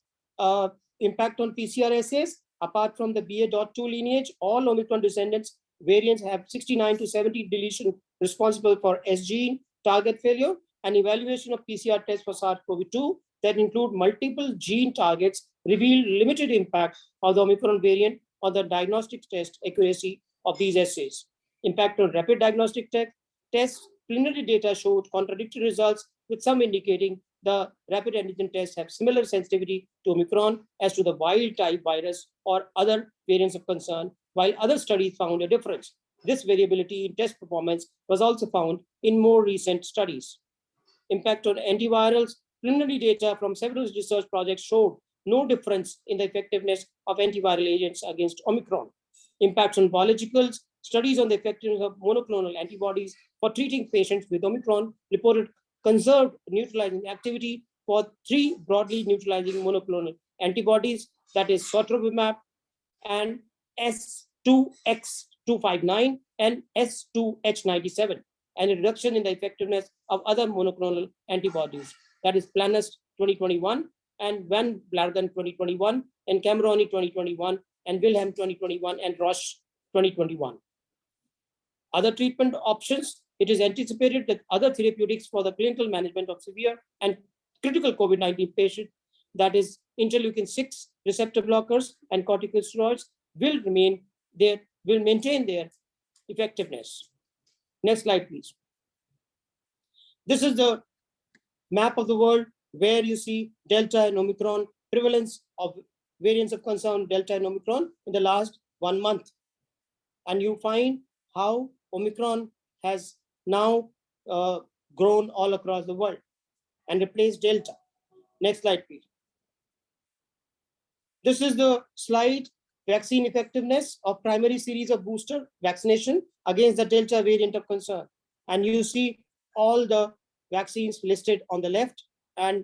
Impact on PCR assays, apart from the BA.2 lineage, all Omicron descendants variants have 69 to 70 deletion responsible for S gene target failure, and evaluation of PCR tests for SARS-CoV-2 that include multiple gene targets revealed limited impact of the Omicron variant on the diagnostic test accuracy of these assays. Impact on rapid diagnostic tests, preliminary data showed contradictory results, with some indicating the rapid antigen tests have similar sensitivity to Omicron as to the wild type virus or other variants of concern, while other studies found a difference. This variability in test performance was also found in more recent studies. Impact on antivirals, preliminary data from several research projects showed no difference in the effectiveness of antiviral agents against Omicron. Impacts on biologicals, studies on the effectiveness of monoclonal antibodies for treating patients with Omicron reported conserved neutralizing activity for 3 broadly neutralizing monoclonal antibodies, that is sotrovimab and S2X259 and S2H97, and a reduction in the effectiveness of other monoclonal antibodies, that is Planus 2021 and Van Blargen 2021 and Cameroni 2021 and Wilhelm 2021 and Roche 2021. Other treatment options, it is anticipated that other therapeutics for the clinical management of severe and critical COVID-19 patients, that is interleukin-6 receptor blockers and corticosteroids, will maintain their effectiveness. Next slide, please. This is the map of the world where you see Delta and Omicron prevalence of variants of concern, Delta and Omicron, in the last 1 month. And you find how Omicron has now grown all across the world and replaced Delta. Next slide, please. This is the slide, vaccine effectiveness of primary series of booster vaccination against the Delta variant of concern. And you see all the vaccines listed on the left, and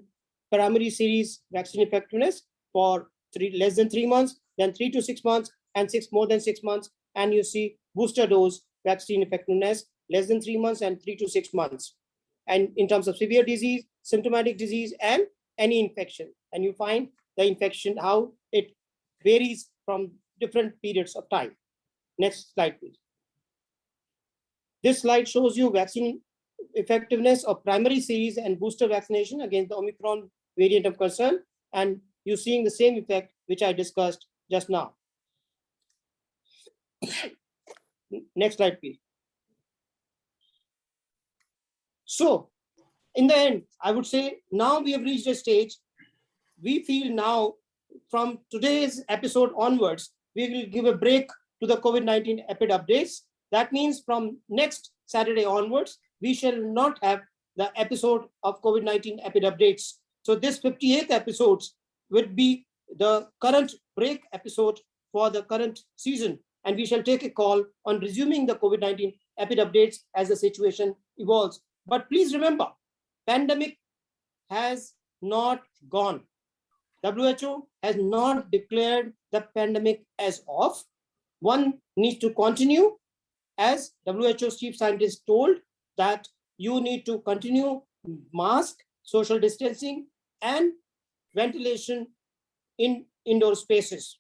primary series vaccine effectiveness for less than 3 months, then 3 to 6 months, and more than 6 months. And you see booster dose vaccine effectiveness less than 3 months, and 3 to 6 months. And in terms of severe disease, symptomatic disease, and any infection. And you find the infection, how it varies from different periods of time. Next slide, please. This slide shows you vaccine effectiveness of primary series and booster vaccination against the Omicron variant of concern. And you're seeing the same effect, which I discussed just now. Next slide, please. So, in the end, I would say now we have reached a stage. We feel now from today's episode onwards, we will give a break to the COVID-19 Epid updates. That means from next Saturday onwards, we shall not have the episode of COVID-19 Epid updates. So this 58th episode will be the current break episode for the current season. And we shall take a call on resuming the COVID-19 Epid updates as the situation evolves. But please remember, pandemic has not gone. WHO has not declared the pandemic as off. One needs to continue, as WHO chief scientist told, that you need to continue mask, social distancing, and ventilation in indoor spaces.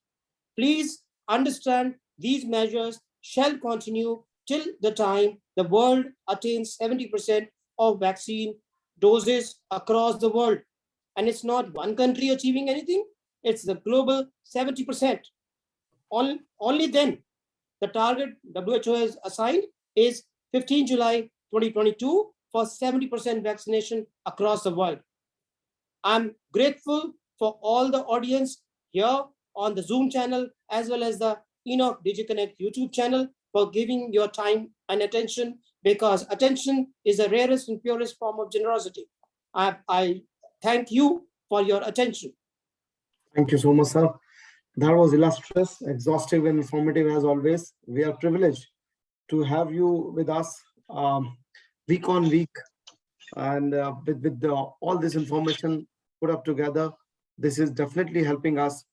Please understand these measures shall continue till the time the world attains 70% of vaccine doses across the world. And it's not one country achieving anything, it's the global 70%. Only then the target WHO has assigned is 15 July 2022 for 70% vaccination across the world. I'm grateful for all the audience here on the Zoom channel, as well as the Enoch DigiConnect YouTube channel, for giving your time and attention, because attention is the rarest and purest form of generosity. I thank you for your attention. Thank you so much, sir. That was illustrious, exhaustive, and informative as always. We are privileged to have you with us week on week, and with all this information put up together, this is definitely helping us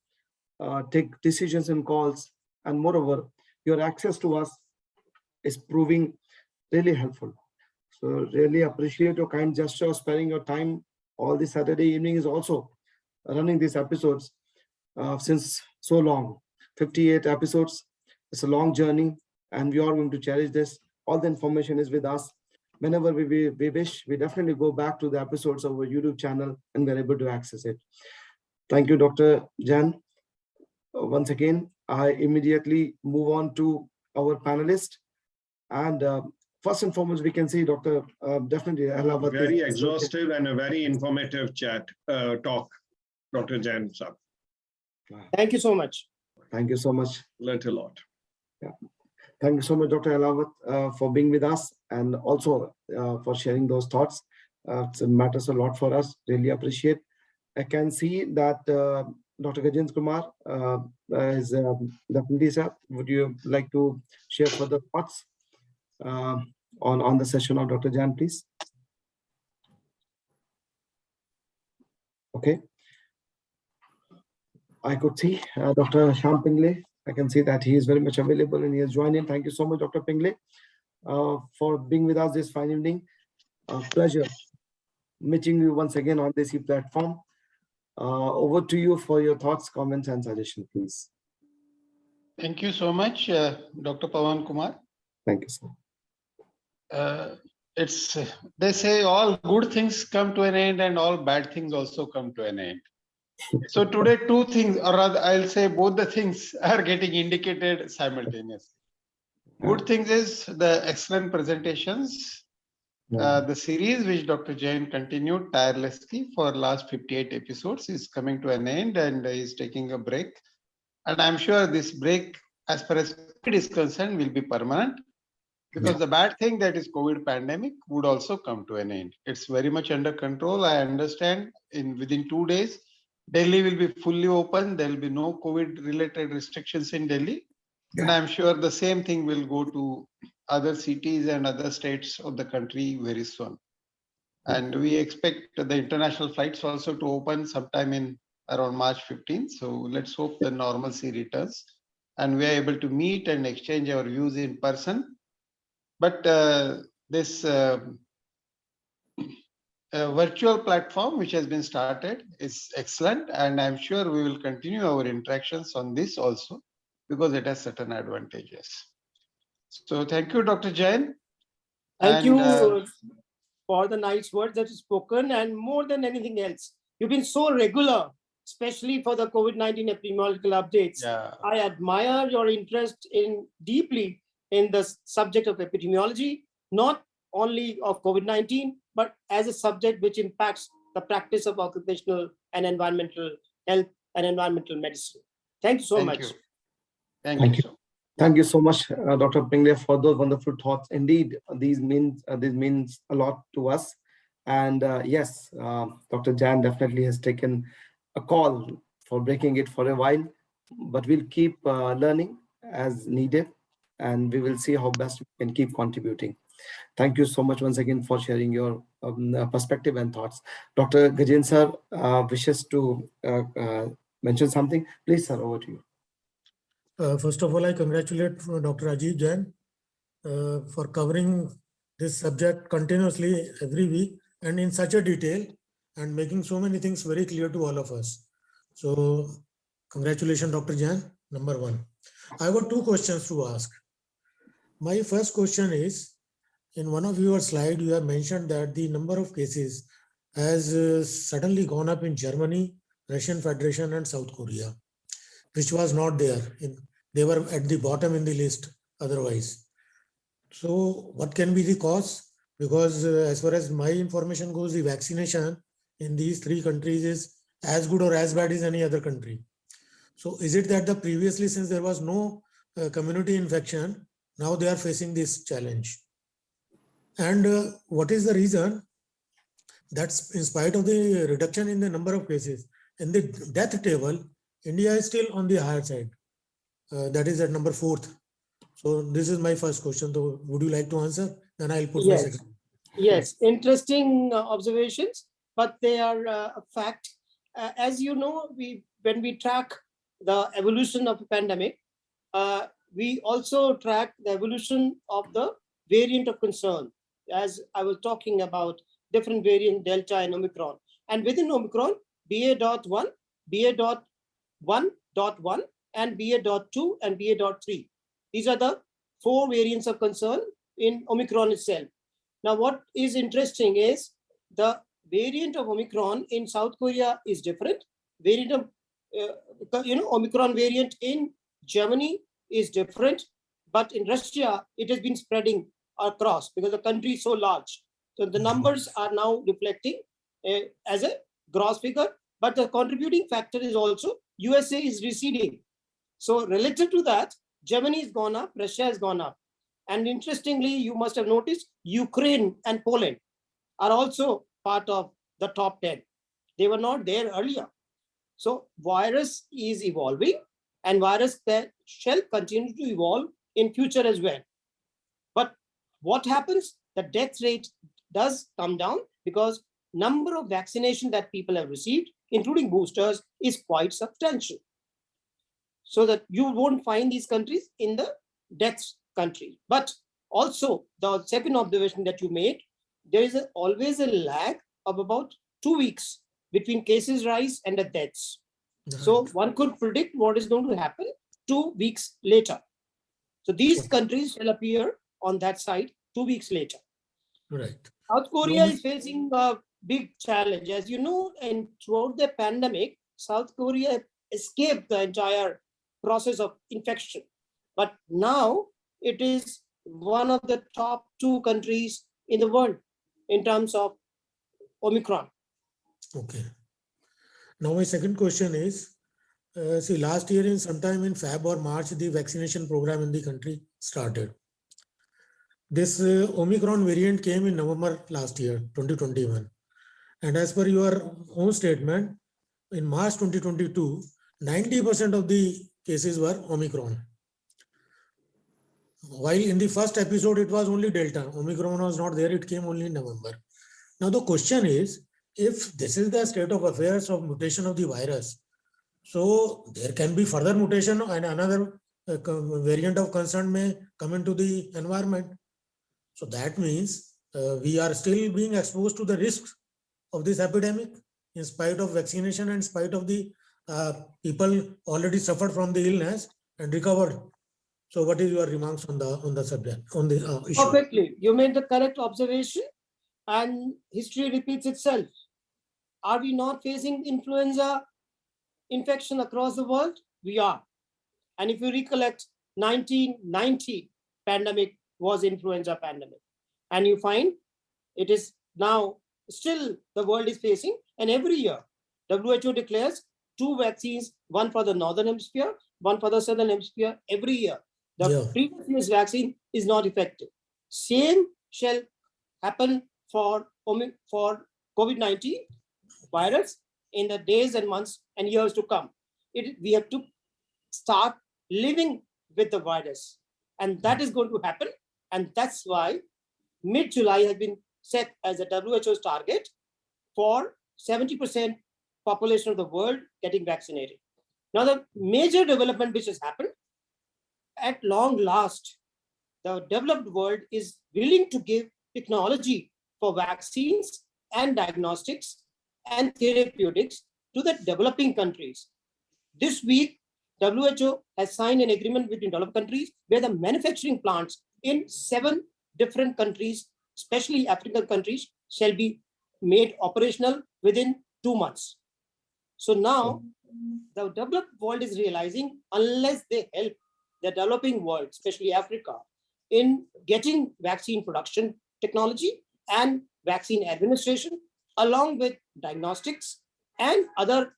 take decisions and calls. And moreover, your access to us is proving really helpful. So really appreciate your kind gesture of sparing your time. All the Saturday evening is also running these episodes since so long. 58 episodes. It's a long journey, and we are going to cherish this. All the information is with us. Whenever we wish, we definitely go back to the episodes of our YouTube channel, and we're able to access it. Thank you, Dr. Jain. Once again, I immediately move on to our panelist. And first and foremost, we can see Dr. Definitely Ahlawat. Very exhaustive and a very informative talk, Dr. Jain sir. Thank you so much. Thank you so much. Learned a lot. Yeah. Thank you so much, Dr. Ahlawat, for being with us, and also for sharing those thoughts. It matters a lot for us. Really appreciate. I can see that Dr. Gajendra Kumar is definitely, sir. Would you like to share further thoughts on the session of Dr. Jain, please? Okay. I could see Dr. Shyam Pingle. I can see that he is very much available and he has joined in. Thank you so much, Dr. Pingle, for being with us this fine evening. Pleasure meeting you once again on this platform. Over to you for your thoughts, comments, and suggestions, please. Thank you so much, Dr. Pawan Kumar. Thank you, sir. They say all good things come to an end and all bad things also come to an end. So today, two things, or rather, I'll say both the things are getting indicated simultaneously. Good things is the excellent presentations. The series which Dr. Jain continued tirelessly for last 58 episodes is coming to an end and is taking a break. And I'm sure this break, as far as COVID is concerned, will be permanent, because the bad thing, that is COVID pandemic, would also come to an end. It's very much under control. I understand within 2 days, Delhi will be fully open. There will be no COVID related restrictions in Delhi. And I'm sure the same thing will go to other cities and other states of the country very soon. And we expect the international flights also to open sometime in around March 15th. So let's hope the normalcy returns and we are able to meet and exchange our views in person. But this virtual platform which has been started is excellent, and I'm sure we will continue our interactions on this also because it has certain advantages. So thank you, Dr. Jain. Thank you for the nice words that you spoken, and more than anything else, you've been so regular, especially for the COVID-19 epidemiological updates. Yeah. I admire your interest in deeply in the subject of epidemiology, not only of COVID-19, but as a subject which impacts the practice of occupational and environmental health and environmental medicine. Thank you so much. You. Thank you. Thank you so much, Dr. Pingle, for those wonderful thoughts. Indeed, these means a lot to us. And yes, Dr. Jain definitely has taken a call for breaking it for a while, but we'll keep learning as needed, and we will see how best we can keep contributing. Thank you so much once again for sharing your perspective and thoughts. Dr. Jain sir wishes to mention something. Please, sir, over to you. First of all, I congratulate Dr. Ajit Jain for covering this subject continuously every week and in such a detail and making so many things very clear to all of us. So congratulations, Dr. Jain, number one. I got two questions to ask. My first question is, in one of your slides, you have mentioned that the number of cases has suddenly gone up in Germany, Russian Federation and South Korea, which was not there. They were at the bottom in the list otherwise. So what can be the cause? Because as far as my information goes, the vaccination in these three countries is as good or as bad as any other country. So is it that previously, since there was no community infection, now they are facing this challenge? And what is the reason that in spite of the reduction in the number of cases, in the death table, India is still on the higher side? That is at number 4th. So this is my first question. So would you like to answer? Then I'll put my second. Yes, interesting observations, but they are a fact. As you know, when we track the evolution of the pandemic, we also track the evolution of the variant of concern. As I was talking about different variant, Delta and Omicron. And within Omicron, BA.1, BA.1.1, and BA.2 and BA.3. These are the 4 variants of concern in Omicron itself. Now, what is interesting is the variant of Omicron in South Korea is different. Variant of, Omicron variant in Germany is different, but in Russia, it has been spreading across because the country is so large. So the numbers are now reflecting as a gross figure, but the contributing factor is also USA is receding. So relative to that, Germany has gone up, Russia has gone up. And interestingly, you must have noticed Ukraine and Poland are also part of the top 10. They were not there earlier. So virus is evolving, and virus that shall continue to evolve in future as well. But what happens? The death rate does come down because number of vaccination that people have received, including boosters, is quite substantial. So that you won't find these countries in the deaths country. But also the second observation that you made, there is always a lag of about 2 weeks between cases rise and the deaths. Right. So one could predict what is going to happen 2 weeks later. So these countries will appear on that side 2 weeks later. Right. South Korea is facing a big challenge. As you know, and throughout the pandemic, South Korea escaped the entire process of infection. But now it is one of the top 2 countries in the world in terms of Omicron. Okay. Now my second question is, see, last year in sometime in Feb or March, the vaccination program in the country started. This Omicron variant came in November last year, 2021. And as per your own statement, in March 2022, 90% of the cases were Omicron. While in the first episode, it was only Delta. Omicron was not there, it came only in November. Now the question is, if this is the state of affairs of mutation of the virus, so there can be further mutation and another variant of concern may come into the environment. So that means we are still being exposed to the risks of this epidemic in spite of vaccination and in spite of the people already suffered from the illness and recovered. So what is your remarks on the subject, on the issue? Perfectly. You made the correct observation and history repeats itself. Are we not facing influenza infection across the world? We are. And if you recollect, 1990 pandemic was influenza pandemic. And you find it is now still the world is facing, and every year WHO declares 2 vaccines, one for the northern hemisphere, one for the southern hemisphere every year. The previous year's vaccine is not effective. Same shall happen for COVID-19 virus in the days and months and years to come. We have to start living with the virus, and that is going to happen. And that's why mid-July has been set as a WHO's target for 70% population of the world getting vaccinated. Now, the major development which has happened, at long last, the developed world is willing to give technology for vaccines and diagnostics and therapeutics to the developing countries. This week, WHO has signed an agreement between developed countries where the manufacturing plants in 7 different countries, especially African countries, shall be made operational within 2 months. So now the developed world is realizing unless they help the developing world, especially Africa, in getting vaccine production technology and vaccine administration, along with diagnostics and other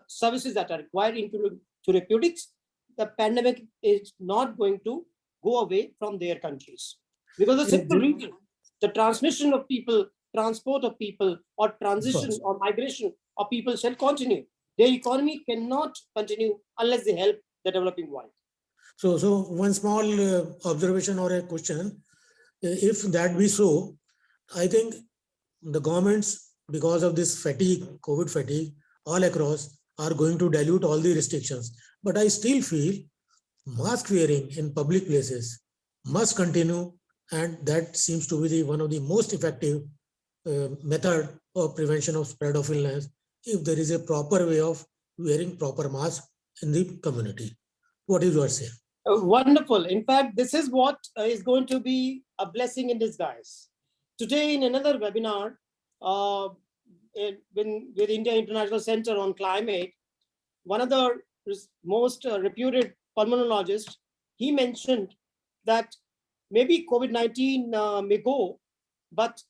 services that are required into therapeutics, the pandemic is not going to go away from their countries. Because the simple reason, the transmission of people, transport of people, or transition or migration of people shall continue. Their economy cannot continue unless they help the developing world. So one small observation or a question, if that be so, I think the governments, because of this fatigue, COVID fatigue, all across are going to dilute all the restrictions. But I still feel mask wearing in public places must continue, and that seems to be one of the most effective method of prevention of spread of illness, if there is a proper way of wearing proper mask in the community. What is your say? Wonderful. In fact, this is what is going to be a blessing in disguise. Today, in another webinar with India International Center on Climate, one of the most reputed pulmonologists, he mentioned that maybe COVID-19 may go, but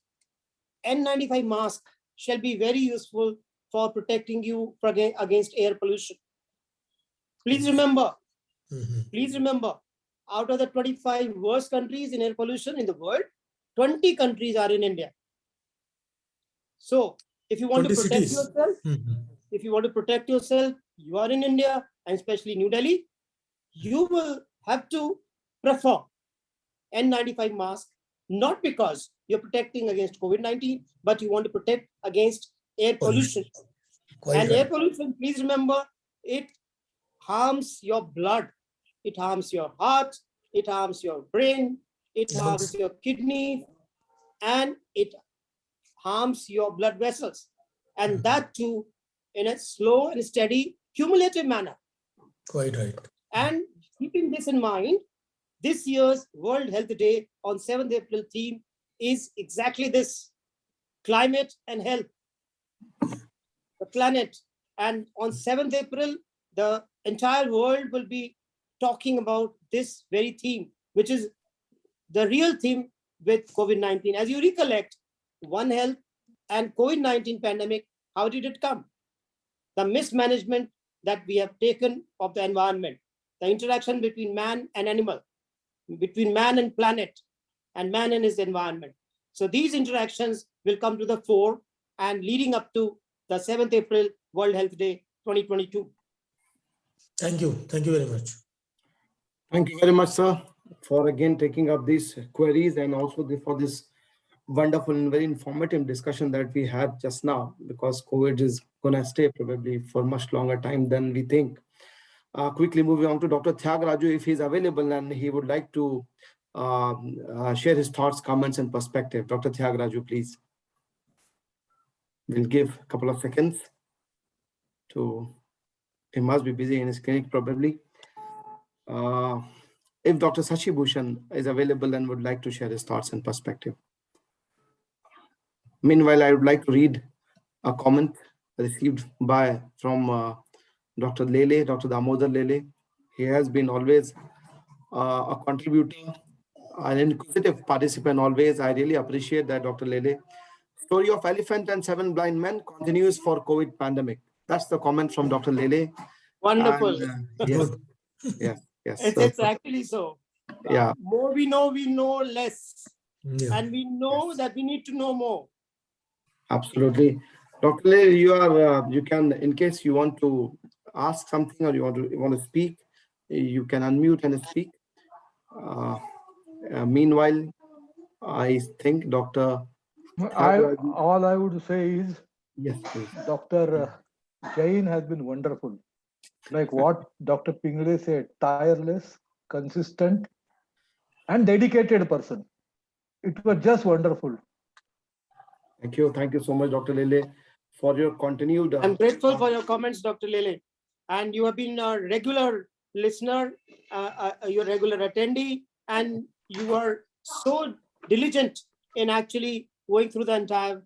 N95 mask shall be very useful for protecting you against air pollution. Please remember, out of the 25 worst countries in air pollution in the world, 20 countries are in India. So if you want to protect yourself, you are in India, and especially New Delhi, you will have to prefer N95 mask, not because you're protecting against COVID-19, but you want to protect against air pollution. Air pollution, please remember, it harms your blood, it harms your heart, it harms your brain, it harms your kidney, and it harms your blood vessels. And that too in a slow and steady cumulative manner. Quite right. And keeping this in mind, this year's World Health Day on 7th April theme is exactly this: climate and health, the planet. And on 7th April, the entire world will be talking about this very theme, which is the real theme with COVID-19. As you recollect, One Health and COVID-19 pandemic, how did it come? The mismanagement that we have taken of the environment, the interaction between man and animal, between man and planet, and man and his environment. So these interactions will come to the fore and leading up to the 7th April World Health Day 2022. Thank you. Thank you very much. Thank you very much, sir, for again taking up these queries and also for this wonderful and very informative discussion that we had just now, because COVID is going to stay probably for much longer time than we think. Quickly moving on to Dr. Thyag Raju, if he's available and he would like to share his thoughts, comments, and perspective. Dr. Tyagaraju, please. We'll give a couple of seconds to, he must be busy in his clinic probably. If Dr. Sashi Bhushan is available and would like to share his thoughts and perspective. Meanwhile, I would like to read a comment received from Dr. Lele, Dr. Damodar Lele. He has been always a contributor, an inquisitive participant always. I really appreciate that, Dr. Lele. Story of elephant and 7 blind men continues for COVID pandemic. That's the comment from Dr. Lele. Wonderful. And, yes, yes. It's actually so. Yeah. More we know less. Yeah. And we know that we need to know more. Absolutely. Dr. Lele, you can, in case you want to ask something or you want to speak, you can unmute and speak. Meanwhile, I think Dr. All I would say is, yes, please. Dr. Jain has been wonderful. Like what Dr. Pingle said, tireless, consistent, and dedicated person. It was just wonderful. Thank you. Thank you so much, Dr. Lele, for your continued. I'm grateful for your comments, Dr. Lele. And you have been a regular listener, you're a regular attendee, and you are so diligent in actually going through the entire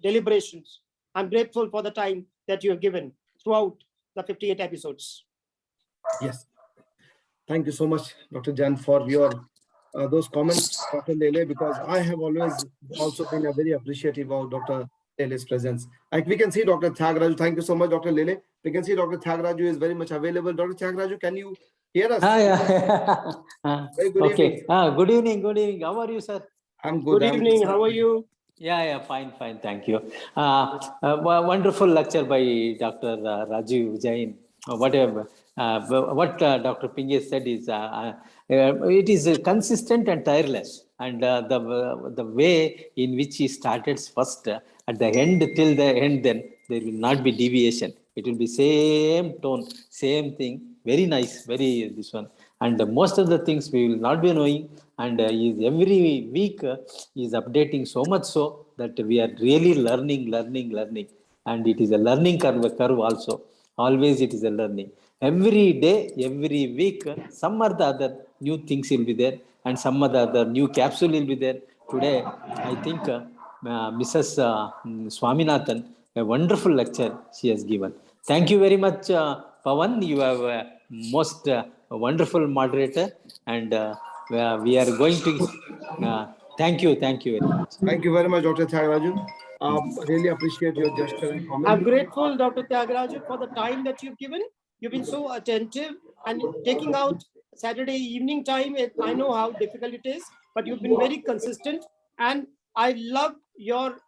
deliberations. I'm grateful for the time that you have given throughout the 58 episodes. Yes. Thank you so much, Dr. Jain, for your those comments, Dr. Lele, because I have always also been a very appreciative of Dr. Lele's presence. Like we can see Dr. Tyagaraju. Thank you so much, Dr. Lele. We can see Dr. Tyagaraju is very much available. Dr. Tyagaraju, can you hear us? Very good evening. Good evening. Good evening. How are you, sir? I'm good. Good evening. How are you? Yeah, fine. Thank you. Wonderful lecture by Dr. Rajiv Jain. What Dr. Pinge said is it is consistent and tireless, and the way in which he started first at the end till the end, then there will not be deviation. It will be same tone, same thing. Very nice. Very this one. And most of the things we will not be knowing, and every week is updating so much so that we are really learning, and it is a learning curve also. Always it is a learning. Every day, every week, some or the other new things will be there, and some or the other new capsule will be there. Today, I think Mrs. Swaminathan, a wonderful lecture she has given. Thank you very much, Pawan. You have most wonderful moderator, and we are going to thank you very much. Thank you very much, Dr. Tyagaraju. Really appreciate your gesture and comment. I'm grateful, Dr. Tyagaraju, for the time that you've given. You've been so attentive and taking out Saturday evening time. I know how difficult it is, but you've been very consistent, and I love your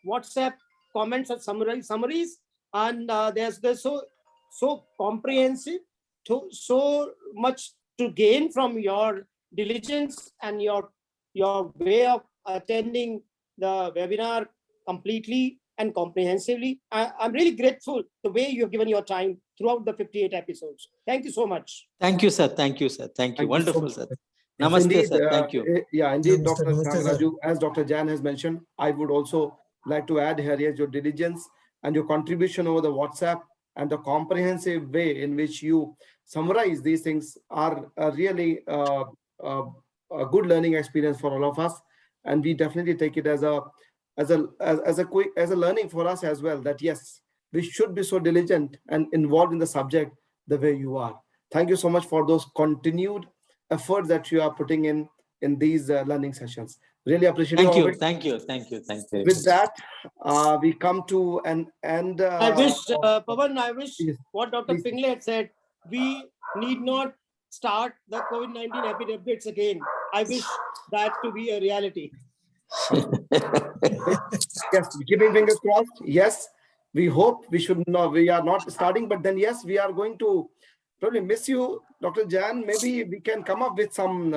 WhatsApp comments and summaries, and they're so comprehensive, so much to gain from your diligence and your way of attending the webinar completely and comprehensively. I'm really grateful the way you have given your time throughout the 58 episodes. Thank you so much. Thank you, sir. Thank you, sir. Thank you. Wonderful, sir. Yes, Namaste, indeed, sir. Thank you. Yeah, indeed, Namaste, Dr. namaste, Tyagaraju, as Dr. Jain has mentioned, I would also like to add here is your diligence and your contribution over the WhatsApp and the comprehensive way in which you summarize these things are really a good learning experience for all of us, and we definitely take it as a learning for us as well, that yes, we should be so diligent and involved in the subject the way you are. Thank you so much for those continued efforts that you are putting in these learning sessions. Really appreciate it. Thank you. With that, we come to an end. I wish, Pawan, yes, what Dr. please. Pingle had said, we need not start the COVID-19 Epid updates again. I wish that to be a reality. Yes, keeping fingers crossed. Yes, we hope we are not starting, but then yes, we are going to probably miss you, Dr. Jain. Maybe we can come up with some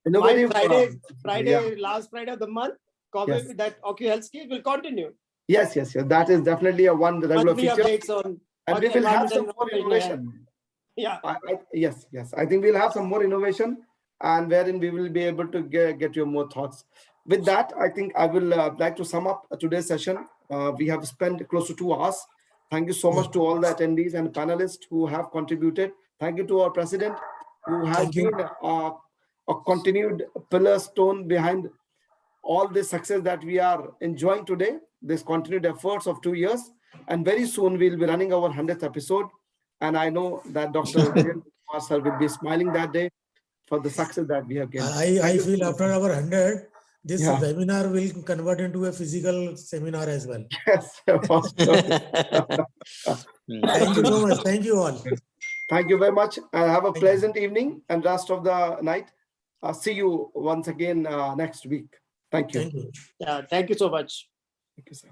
innovative. Last Friday of the month, COVID, yes. That OcuHealth scheme will continue. Yes. That is definitely a one regular feature. And we will have some more innovation. Yeah. Yes. I think we'll have some more innovation. and wherein we will be able to get your more thoughts. With that, I think I will like to sum up today's session. We have spent close to 2 hours. Thank you so much to all the attendees and panelists who have contributed. Thank you to our president, who has been a continued pillar stone behind all the success that we are enjoying today, this continued efforts of 2 years. And very soon we'll be running our 100th episode. And I know that Dr. Jain sir will be smiling that day for the success that we have gained. I feel after our 100, this webinar will convert into a physical seminar as well. Yes. Thank you so much. Thank you all. Thank you very much. Have a pleasant evening and rest of the night. See you once again next week. Thank you. Thank you. Yeah, thank you so much. Thank you, sir.